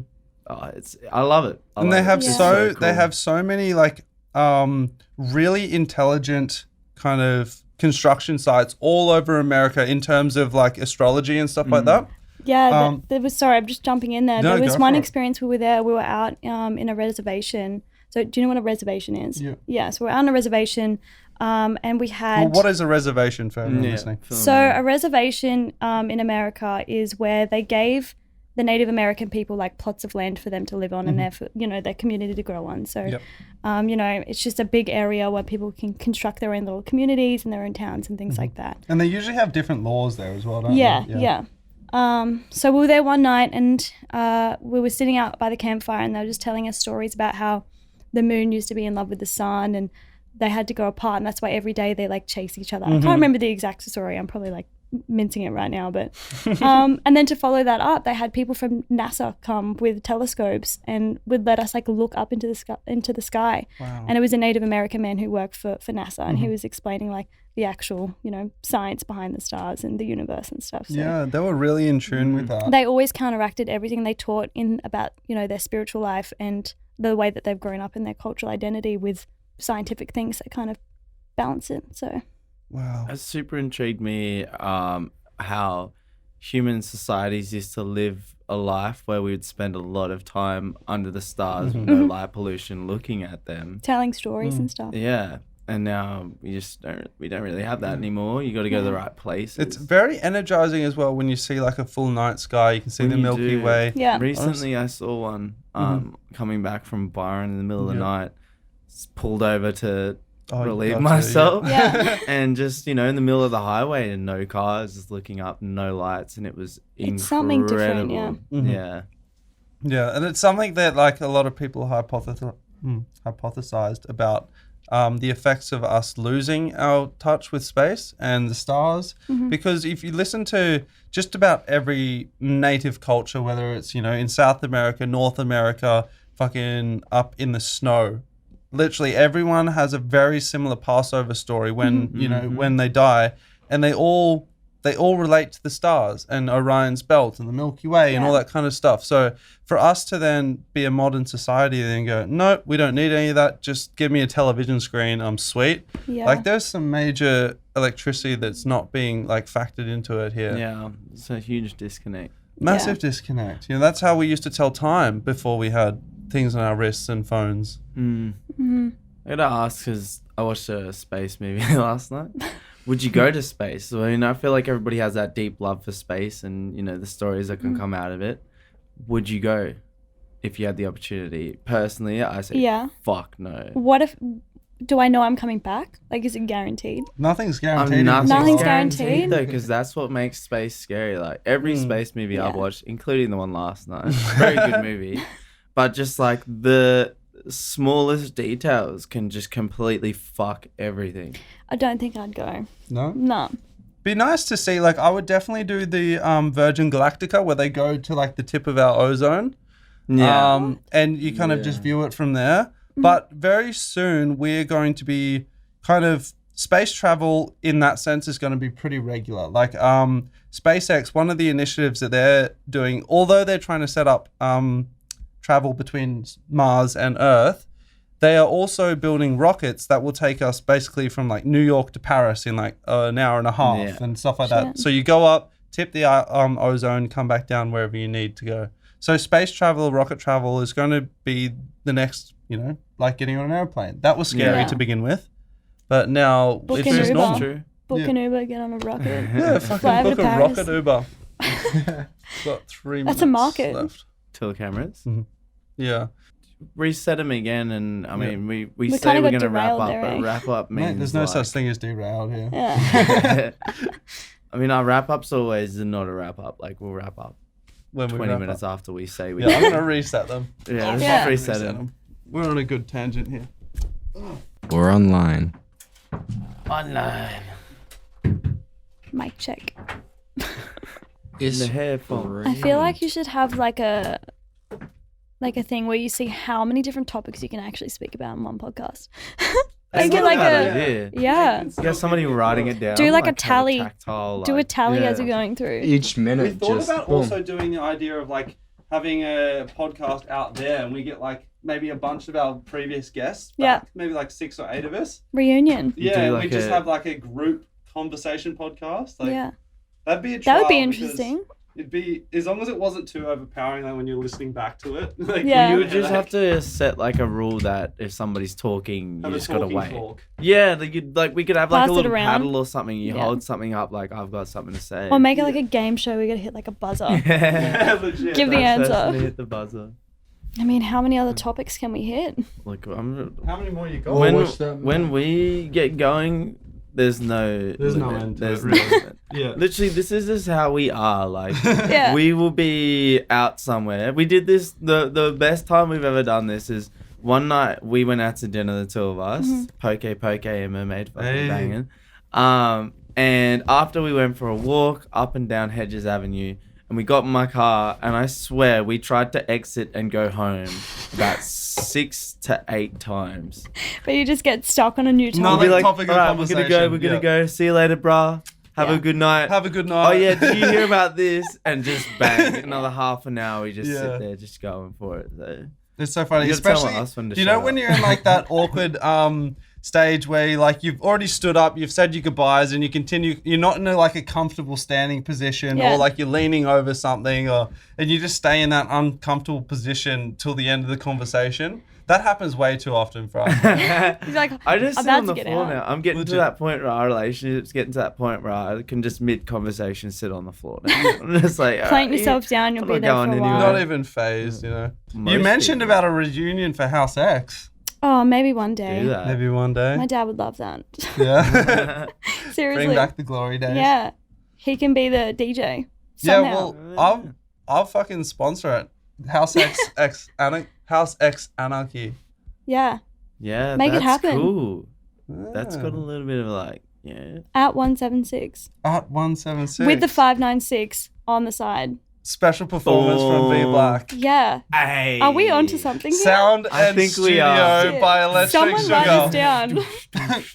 I love it. And they have Yeah. so cool. they have so many like really intelligent kind of construction sites all over America in terms of like astrology and stuff like that. Yeah, Um, there was. Sorry, I'm just jumping in there. No, There was go one for it. experience we were there. We were out in a reservation. So, do you know what a reservation is? Yeah. Yeah. So we're out on a reservation, and we had. Well, what is a reservation for everyone Yeah, listening? film So it. a reservation in America is where they gave the Native American people like plots of land for them to live on and their community to grow on. So, Yep. it's just a big area where people can construct their own little communities and their own towns and things like that. And they usually have different laws there as well, don't Yeah, they? yeah. So we were there one night and we were sitting out by the campfire and they were just telling us stories about how the moon used to be in love with the sun and they had to go apart and that's why every day they like chase each other. I can't remember the exact story. I'm probably like mincing it right now, but and then to follow that up, they had people from NASA come with telescopes and would let us like look up into the sky. Wow. And it was a Native American man who worked for NASA and he was explaining like the actual, science behind the stars and the universe and stuff. So Yeah, they were really in tune with that. they always counteracted everything they taught in about, their spiritual life and the way that they've grown up in their cultural identity with scientific things that kind of balance it. So Wow. It super intrigued me how human societies used to live a life where we would spend a lot of time under the stars with no light pollution looking at them. telling stories and stuff. Yeah. And now we don't really have that anymore. You got to go to the right places. It's very energizing as well when you see like a full night sky. You can see When the you Milky do. Way. Yeah. Recently, I saw one coming back from Byron in the middle of the Yeah. night. Pulled over to Oh, you relieve got to, myself. Yeah. And just, in the middle of the highway and no cars, just looking up, no lights. And it was incredible. It's something different, yeah. Mhm. Yeah. Yeah, and it's something that like a lot of people hypothesized about the effects of us losing our touch with space and the stars. Because if you listen to just about every native culture, whether it's, in South America, North America, fucking up in the snow, literally everyone has a very similar Passover story when, when they die, and they all relate to the stars and Orion's belt and the Milky Way and all that kind of stuff. So for us to then be a modern society and then go, no, we don't need any of that. Just give me a television screen. I'm sweet. Yeah. Like there's some major electricity that's not being like factored into it here. Yeah. It's a huge disconnect. Massive disconnect. That's how we used to tell time before we had things on our wrists and phones. Mm. I gotta ask because I watched a space movie last night. Would you go to space? I mean, I feel like everybody has that deep love for space and, you know, the stories that can come out of it. Would you go if you had the opportunity? Personally, I say, Yeah. fuck no. What if? Do I know I'm coming back? Like, is it guaranteed? Nothing's guaranteed. Nothing's guaranteed? though, because that's what makes space scary. Like every space movie I've Yeah. watched, including the one last night, very good movie, but just like the smallest details can just completely fuck everything. I don't think I'd go. No? No. Be nice to see. Like, I would definitely do the Virgin Galactica where they go to like the tip of our ozone. Yeah. And you kind of just view it from there. But very soon we're going to be kind of space travel in that sense is going to be pretty regular. Like SpaceX, one of the initiatives that they're doing, although they're trying to set up travel between Mars and Earth, they are also building rockets that will take us basically from like New York to Paris in like an hour and a half and stuff like that. Shit. So you go up, tip the ozone, come back down wherever you need to go. So space travel, rocket travel is going to be the next, you know, like getting on an airplane. That was scary Yeah. to begin with, but now Book it's an just Uber. normal. True. Book Yeah. an Uber, get on a rocket. Yeah, Fly fucking over book a Paris. rocket Uber. Got 3 minutes That's a market. left. Till cameras. Yeah. Reset them again, and I mean, we say kinda we're got gonna wrap derailed up, there, but eh? wrap up means Mate, there's no like, such thing as derailed here. Yeah. I mean, our wrap up's always not a wrap up. Like we'll wrap up When we 20 wrap minutes up. after we say we. Yeah, I'm gonna reset them. Yeah, let's Yeah. just reset them. We're on a good tangent here. We're online. Online. Mic check. In the headphone. I feel like you should have like a thing where you see how many different topics you can actually speak about in one podcast. That's Like, not like bad a- idea. Yeah. You got somebody writing it down. Do like a have tally. tactile, Do a like- tally as yeah. you're going through. Each We minute thought just about boom. also doing the idea of like having a podcast out there and we get like maybe a bunch of our previous guests Yeah. back, maybe like 6 or 8 of us. Reunion. Yeah, Do and like we just a- have like a group conversation podcast. Like, Yeah. that'd be a That would be trial because interesting. It'd be, as long as it wasn't too overpowering like when you're listening back to it. Like, Yeah. You would just have to set like a rule that if somebody's talking, have you a just gotta talking wait. talk. Yeah, we could have like Pass a it little around. paddle or something. You Yeah. hold something up like I've got something to say. Or make it like a game show. We gotta hit like a buzzer. Yeah, legit. Give the That's answer. to hit the buzzer. I mean, how many other topics can we hit? Like How many more you got? Oh, when what's that, when man? we get going, there's no There's no limit. end to There's it, no really. limit. Yeah. Literally, this is just how we are. Like, Yeah. we will be out somewhere. We did this. The best time we've ever done this is one night we went out to dinner, the two of us, poke and mermaid fucking Hey. banging. And after we went for a walk up and down Hedges Avenue, and we got in my car, and I swear we tried to exit and go home about 6 to 8 times. But you just get stuck on a new topic. No, We'll be like, like, topic of "Alright, we're gonna go. We're conversation, gonna go. See you later, brah. Have Yeah. a good night. Have a good night. Oh yeah, did you hear about this? And just bang, another half an hour. We just Yeah. sit there, just going for it. So. It's so funny, You gotta tell especially. us when to Do you know shut when up. you're in like that awkward stage where you've already stood up, you've said your goodbyes, and you continue. You're not in a comfortable standing position, Yeah. or like you're leaning over something, and you just stay in that uncomfortable position till the end of the conversation. That happens way too often for us. He's like, I just I'm sit about on to the get floor out. now. I'm getting Legit. to that point where our relationship's getting to that point where I can just mid-conversation sit on the floor now. I'm just like, plant alright, yourself down. You'll I'm be not there for going a anywhere. while. Not even phased, you know. Most You mentioned people about a reunion for House X. Oh, maybe one day. do that. Maybe one day. My dad would love that. Yeah. Seriously. Bring back the glory days. Yeah. He can be the DJ. Yeah, Somehow. well, I'll fucking sponsor it. House X Anarchy. Yeah. Yeah, Make it that's happen. cool. That's got a little bit of like, yeah. At 176. At 176. With the 596 on the side. special performance from V Boom. Black. Yeah. Hey. Are we onto something here? Sound I and think we studio are. by Electric Someone write this Sugar. down.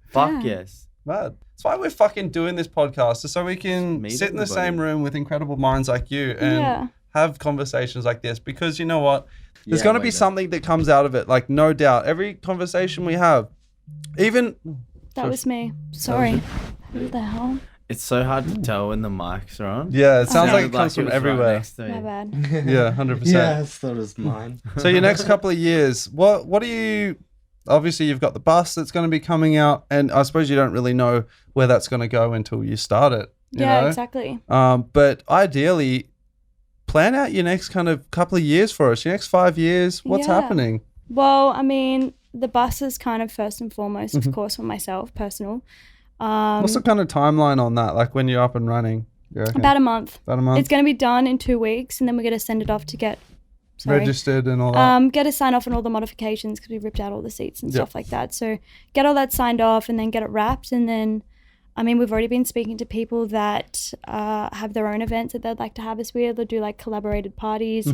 Fuck Yeah. yes. Mad. That's why we're fucking doing this podcast, is so we can Meet sit in the everybody. same room with incredible minds like you and Yeah. have conversations like this. Because you know what? There's Yeah, going to like be that. something that comes out of it. Like, no doubt. Every conversation we have, even That was me. Sorry. Who the hell? It's so hard to tell when the mics are on. yeah, it sounds like it Sounded comes it from was right everywhere. next to me. My bad. Yeah, 100%. Yeah, I thought it was mine. So your next couple of years, what do you obviously you've got the bus that's going to be coming out, and I suppose you don't really know where that's going to go until you start it. You know? Exactly. But ideally, plan out your next kind of couple of years for us. Your next 5 years. What's Yeah. happening? Well, I mean, the bus is kind of first and foremost, of course, for myself, personal. What's the kind of timeline on that? Like when you're up and running? You reckon? About a month. About a month? It's going to be done in 2 weeks, and then we're going to send it off to get registered and all that. Get a sign off on all the modifications because we ripped out all the seats and Yep. stuff like that. So get all that signed off and then get it wrapped. And then, I mean, we've already been speaking to people that have their own events that they'd like to have us with. They'll do like collaborated parties.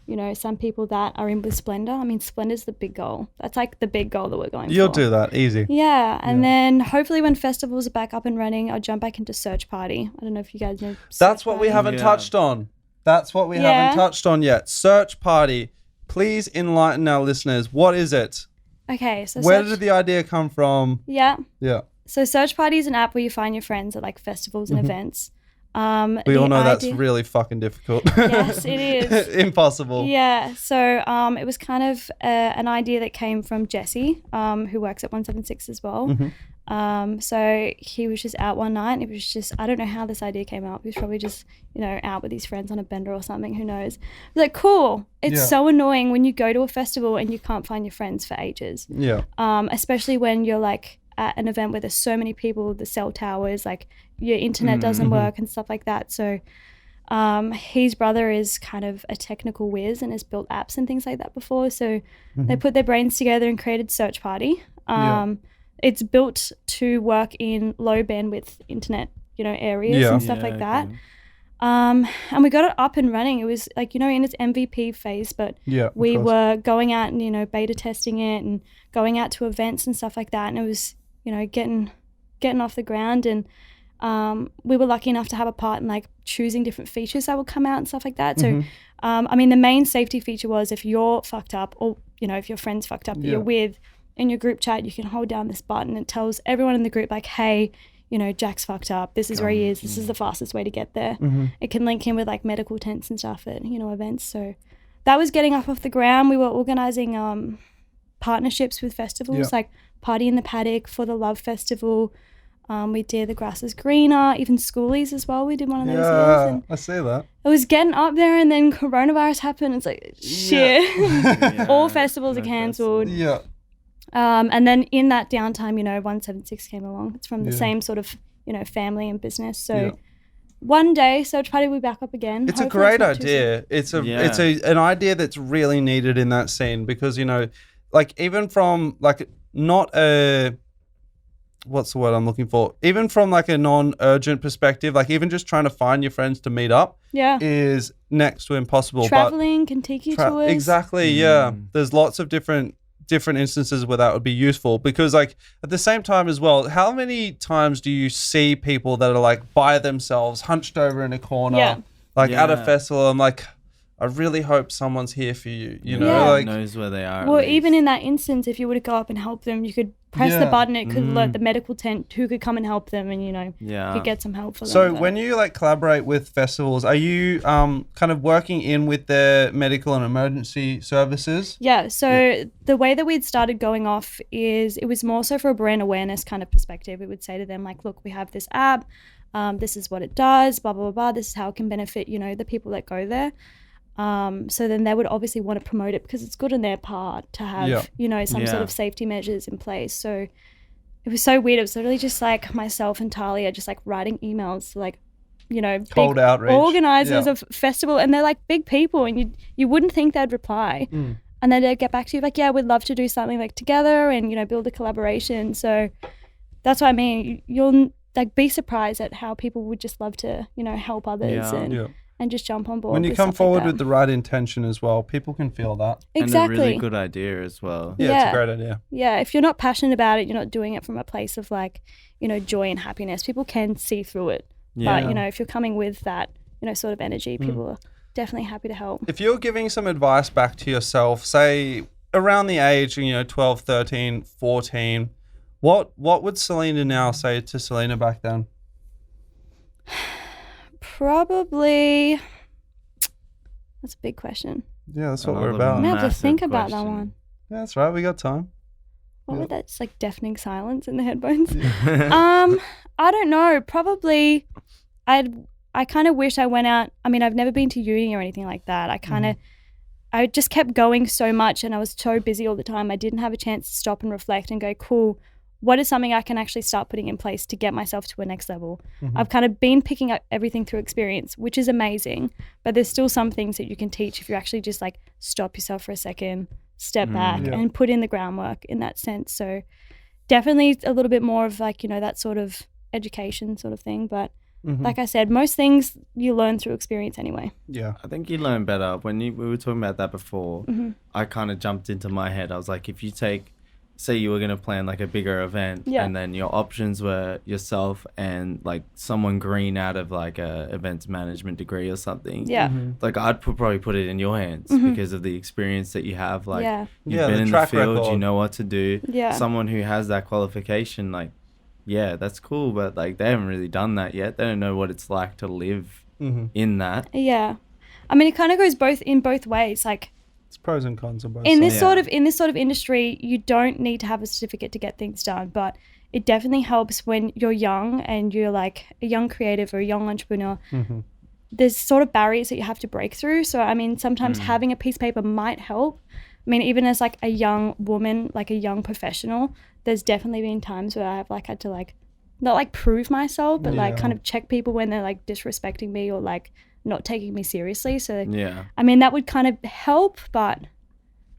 You know, some people that are in with Splendor. I mean, Splendor's the big goal. That's like the big goal that we're going You'll for. do that. Easy. Yeah, and then hopefully when festivals are back up and running, I'll jump back into Search Party. I don't know if you guys know. That's Search what we Party. haven't Yeah. touched on. That's what we Yeah. haven't touched on yet. Search Party. Please enlighten our listeners. What is it? Okay, so Where Search- did the idea come from? Yeah, Yeah. so Search Party is an app where you find your friends at like festivals and events. We The all know that's idea- really fucking difficult. Yes, it is. Impossible. Yeah, so it was kind of an idea that came from Jesse, who works at 176 as well. So he was just out one night, and it was just, I don't know how this idea came out. He was probably just, you know, out with his friends on a bender or something, who knows. I was like, cool. It's Yeah. so annoying when you go to a festival and you can't find your friends for ages. Yeah. Especially when you're like at an event where there's so many people, the cell towers, like your internet doesn't work and stuff like that. So his brother is kind of a technical whiz and has built apps and things like that before. So they put their brains together and created Search Party. It's built to work in low bandwidth internet, you know, areas Yeah. and stuff like that. And we got it up and running. It was like, you know, in its MVP phase, but Yeah. of we course. were going out and, you know, beta testing it and going out to events and stuff like that. And it was, you know, getting off the ground. And we were lucky enough to have a part in like choosing different features that would come out and stuff like that. So, I mean, the main safety feature was if you're fucked up, or, you know, if your friend's fucked up that you're with, in your group chat, you can hold down this button. It tells everyone in the group like, hey, you know, Jack's fucked up. This is where he is. This is the fastest way to get there. It can link him with like medical tents and stuff at, you know, events. So that was getting up off the ground. We were organizing partnerships with festivals, like Party in the Paddock for the Love Festival. We did The Grass is Greener, even Schoolies as well. We did one of those years. Yeah. And I see that. it was getting up there, and then coronavirus happened. It's like, shit. All festivals are cancelled. Yeah. And then in that downtime, you know, 176 came along. It's from the same sort of, you know, family and business. So one day, Search Party will be back up again. It's a Hopefully great not too idea. It's Yeah. an idea that's really needed in that scene because, you know, like even from like not a what's the word I'm looking for? Even from like a non-urgent perspective, like even just trying to find your friends to meet up soon. Yeah. is next to impossible. Traveling, Kentucky tours. Exactly, yeah. There's lots of different instances where that would be useful because like at the same time as well, how many times do you see people that are like by themselves hunched over in a corner Yeah. like at a Yeah. festival? I'm like, I really hope someone's here for you, you know? Yeah. Like knows where they are. at Well, least. even in that instance, if you were to go up and help them, you could press the Yeah. button. It could alert the medical tent who could come and help them, and you know, Yeah. could get some help for them. so but- when you like collaborate with festivals, are you kind of working in with their medical and emergency services? Yeah, so the way that we'd started going off is it was more so for a brand awareness kind of perspective. We would say to them like, look, we have this app, this is what it does, blah, blah, blah, blah. This is how it can benefit, you know, the people that go there. So then they would obviously want to promote it because it's good on their part to have, Yeah. you know, some sort Yeah. of safety measures in place. So it was so weird. It was literally just like myself and Talia just like writing emails to like, you know, Cold big outreach. organizers Yeah. of festival, and they're like big people, and you wouldn't think they'd reply. And then they'd get back to you like, yeah, we'd love to do something like together and, you know, build a collaboration. So that's what I mean. You'll like be surprised at how people would just love to, you know, help others Yeah. and, Yeah. and just jump on board. When you with come stuff like forward that. with the right intention as well, people can feel that. exactly. And a really good idea as well. Yeah, it's Yeah. a great idea. Yeah, if you're not passionate about it, you're not doing it from a place of like, you know, joy and happiness. People can see through it. Yeah. But, you know, if you're coming with that, you know, sort of energy, people are definitely happy to help. If you're giving some advice back to yourself, say around the age, you know, 12, 13, 14, what would Selena now say to Selena back then? Probably, that's a big question. Yeah, that's what we're Another about. I'm gonna have to Massive think about that question. one. Yeah, that's right. We got time. what would that, it's like deafening silence in the headphones. I don't know. Probably I kind of wish I went out. I mean, I've never been to uni or anything like that. I just kept going so much and I was so busy all the time. I didn't have a chance to stop and reflect and go, cool, what is something I can actually start putting in place to get myself to a next level? I've kind of been picking up everything through experience, which is amazing, but there's still some things that you can teach if you actually just like stop yourself for a second, step back and put in the groundwork in that sense. So definitely a little bit more of like, you know, that sort of education sort of thing. But like I said, most things you learn through experience anyway. Yeah. I think you learn better. We were talking about that before, I kind of jumped into my head. I was like, if you say you were going to plan like a bigger event and then your options were yourself and like someone green out of like a events management degree or something. Yeah. Like I'd probably put it in your hands because of the experience that you have. Like you've been in the field, record. you know what to do. Yeah. Someone who has that qualification, like, yeah, that's cool, but like they haven't really done that yet. They don't know what it's like to live in that. Yeah. I mean, it kind of goes both ways. Like It's pros and cons on both in sides. this sort of industry, you don't need to have a certificate to get things done, but it definitely helps when you're young and you're like a young creative or a young entrepreneur. There's sort of barriers that you have to break through. So, I mean, sometimes having a piece of paper might help. I mean, even as like a young woman, like a young professional, there's definitely been times where I've like had to like, not like prove myself, but like kind of check people when they're like disrespecting me or like not taking me seriously. So, I mean, that would kind of help, but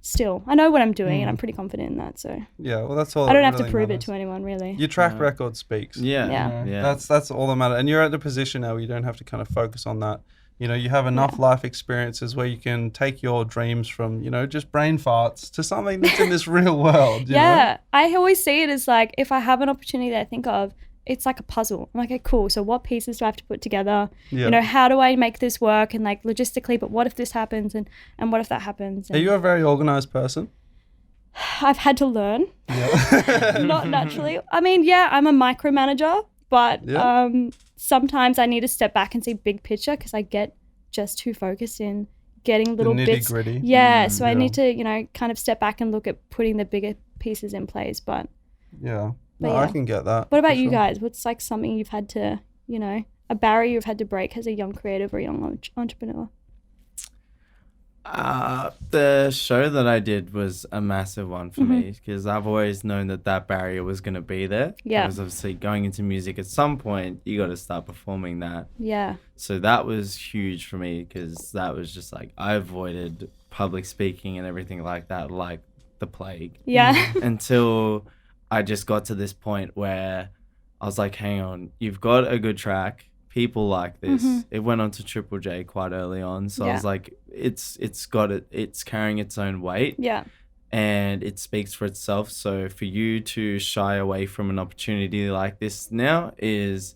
still, I know what I'm doing and I'm pretty confident in that. So, yeah, well, that's all. I don't have really to prove matters. it to anyone, really. Your track record speaks. Yeah. That's all that matters. And you're at the position now where you don't have to kind of focus on that. You know, you have enough life experiences where you can take your dreams from, you know, just brain farts to something that's in this real world. You know? I always see it as like, if I have an opportunity that I think of, it's like a puzzle. I'm like, okay, cool. So what pieces do I have to put together? Yeah. You know, how do I make this work? And like logistically, but what if this happens? And what if that happens? And Are you a very organized person? I've had to learn. Yeah. Not naturally. I mean, yeah, I'm a micromanager, but sometimes I need to step back and see big picture because I get just too focused in getting little bits. Nitty-gritty. Yeah, so I need to, you know, kind of step back and look at putting the bigger pieces in place. But Yeah. But No, yeah. I can get that. what about for you sure. guys? What's like something you've had to, you know, a barrier you've had to break as a young creative or young entrepreneur? The show that I did was a massive one for me because I've always known that barrier was going to be there. Yeah. Because obviously going into music at some point, you got to start performing that. Yeah. So that was huge for me because that was just like, I avoided public speaking and everything like that, like the plague. Yeah. Until I just got to this point where I was like, hang on, you've got a good track. People like this. It went on to Triple J quite early on. So I was like, it's carrying its own weight. Yeah. And it speaks for itself. So for you to shy away from an opportunity like this now is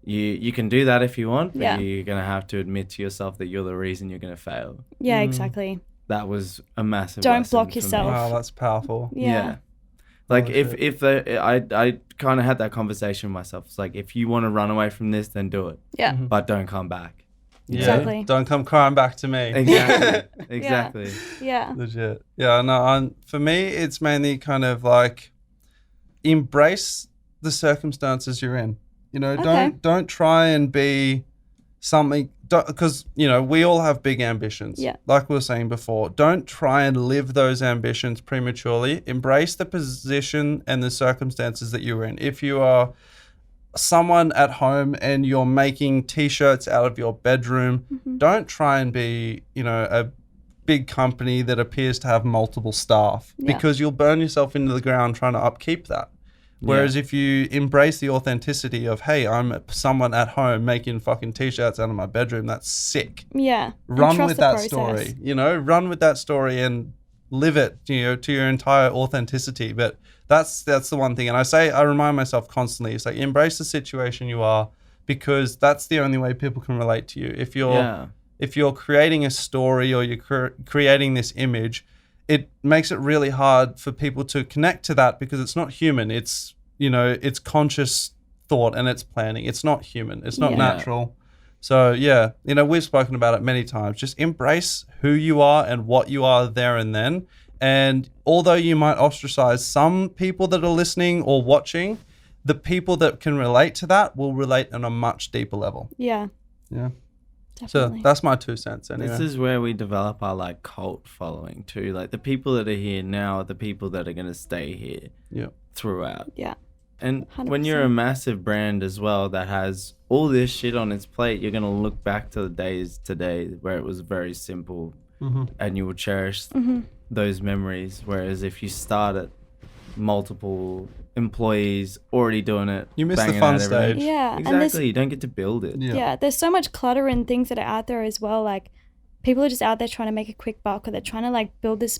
you can do that if you want, but you're going to have to admit to yourself that you're the reason you're going to fail. Yeah, exactly. That was a massive Don't lesson block for me. yourself. Wow, that's powerful. Yeah. Like Oh, if I kind of had that conversation with myself. It's like, if you want to run away from this, then do it, Yeah. but don't come back. Yeah. Exactly. Don't come crying back to me. Exactly. Yeah. Legit. Yeah, no, for me, it's mainly kind of like embrace the circumstances you're in. You know, Okay. don't try and be something, because, you know, we all have big ambitions. Yeah. Like we were saying before, don't try and live those ambitions prematurely. Embrace the position and the circumstances that you're in. If you are someone at home and you're making t-shirts out of your bedroom, don't try and be, you know, a big company that appears to have multiple staff, Yeah. because you'll burn yourself into the ground trying to upkeep that. Whereas if you embrace the authenticity of, hey, I'm someone at home making fucking t-shirts out of my bedroom, that's sick. Yeah. And Run trust with the that process. story, you know, run with that story and live it, you know, to your entire authenticity. But that's the one thing. And I remind myself constantly, it's like, embrace the situation you are, because that's the only way people can relate to you. If you're creating a story or you're creating this image, it makes it really hard for people to connect to that, because it's not human. It's, you know, it's conscious thought and it's planning. It's not human. It's not Yeah. natural. So yeah, you know, we've spoken about it many times. Just embrace who you are and what you are there and then, And although you might ostracize some people that are listening or watching, the people that can relate to that will relate on a much deeper level. Yeah. Yeah. Definitely. So that's my 2 cents anyway. This is where we develop our like cult following too. Like the people that are here now are the people that are gonna stay here Yeah. throughout. Yeah. And when you're a 100%. massive brand as well that has all this shit on its plate, you're gonna look back to the days today where it was very simple, and you will cherish those memories. Whereas if you start at multiple employees already doing it, You miss the banging fun out everything. stage. Yeah. And Exactly. You don't get to build it. yeah, there's so much clutter and things that are out there as well. Like people are just out there trying to make a quick buck, or they're trying to like build this,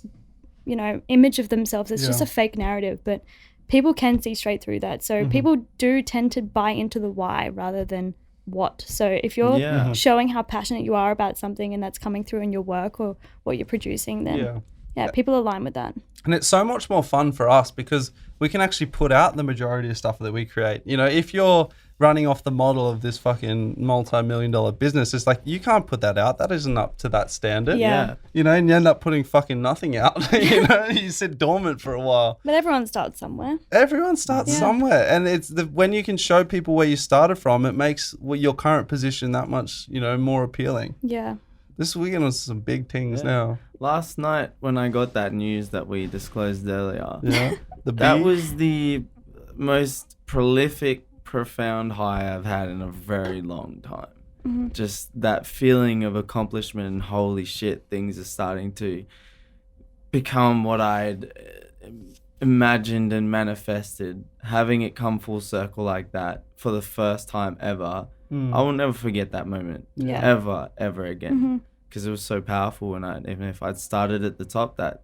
image of themselves. It's just Yeah. a fake narrative, but people can see straight through that. So people do tend to buy into the why rather than what. So if you're Yeah. showing how passionate you are about something and that's coming through in your work or what you're producing, then people align with that. And it's so much more fun for us because we can actually put out the majority of stuff that we create. If you're running off the model of this fucking multi-million-dollar business, it's like you can't put that out. That isn't up to that standard. Yeah. And you end up putting fucking nothing out. You sit dormant for a while. But everyone starts somewhere. Everyone starts somewhere, and it's when you can show people where you started from, it makes your current position that much, more appealing. Yeah. This weekend was some big things now. Last night when I got that news that we disclosed earlier, Yeah. that was the most prolific, profound high I've had in a very long time. Just that feeling of accomplishment and holy shit, things are starting to become what I'd imagined and manifested. Having it come full circle like that for the first time ever, I will never forget that moment. Yeah. Ever again. Because it was so powerful, and even if I'd started at the top, that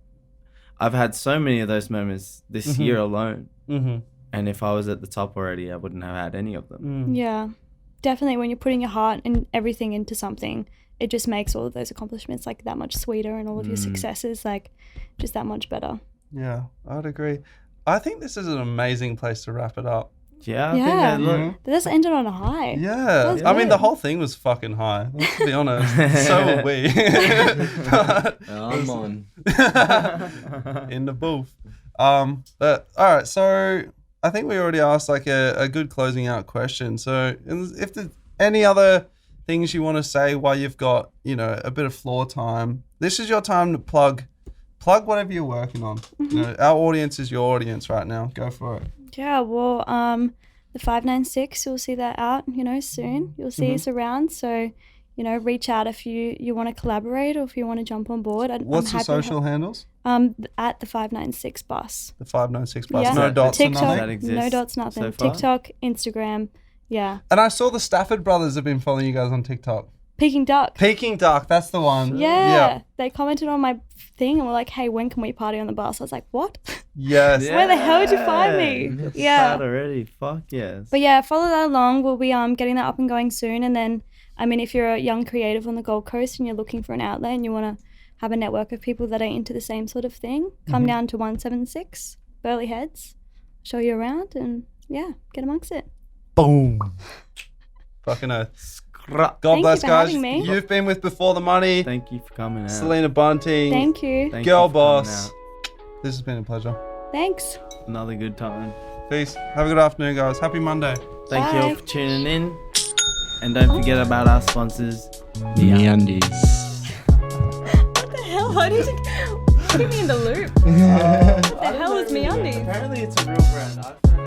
I've had so many of those moments this year alone. And if I was at the top already, I wouldn't have had any of them. Yeah, definitely. When you're putting your heart and everything into something, it just makes all of those accomplishments like that much sweeter, and all of your successes like just that much better. Yeah, I'd agree. I think this is an amazing place to wrap it up. Yeah, I Yeah. think that, look, But this ended on a high. Yeah, was I mean good. the whole thing was fucking high. Let's be honest. So were we. I'm on. In the booth. But all right, so I think we already asked like a good closing out question. So if there's any other things you want to say while you've got a bit of floor time, this is your time to plug whatever you're working on. Our audience is your audience right now. Go for it. Yeah, well, the 596, you'll see that out, soon. You'll see us around. So, reach out if you want to collaborate or if you want to jump on board. What's your social handles? At the 596 bus. The 596 bus. Yeah. No dots or TikTok, nothing. That exists no dots, nothing. so far? TikTok, Instagram, yeah. And I saw the Stafford brothers have been following you guys on TikTok. Peking Duck. Peking Duck, that's the one. Yeah. They commented on my thing and were like, hey, when can we party on the bus? I was like, what? Yes. Where the hell did you find me? It's Yeah. sad already. Fuck yes. But yeah, follow that along. We'll be getting that up and going soon. And then, if you're a young creative on the Gold Coast and you're looking for an outlet and you want to have a network of people that are into the same sort of thing, come down to 176 Burley Heads, show you around, and yeah, get amongst it. Boom. Fucking oath. God Thank bless, you for guys. having me. You've been with Before the Money. Thank you for coming out. Selena Bunting. Thank you. Thank Girl you for coming boss. out. This has been a pleasure. Thanks. Another good time. Peace. Have a good afternoon, guys. Happy Monday. Thank you Bye. all for tuning in. And don't forget about our sponsors. MeUndies. What the hell? Why did you put me in the loop? What the hell is MeUndies? Apparently it's a real brand. I found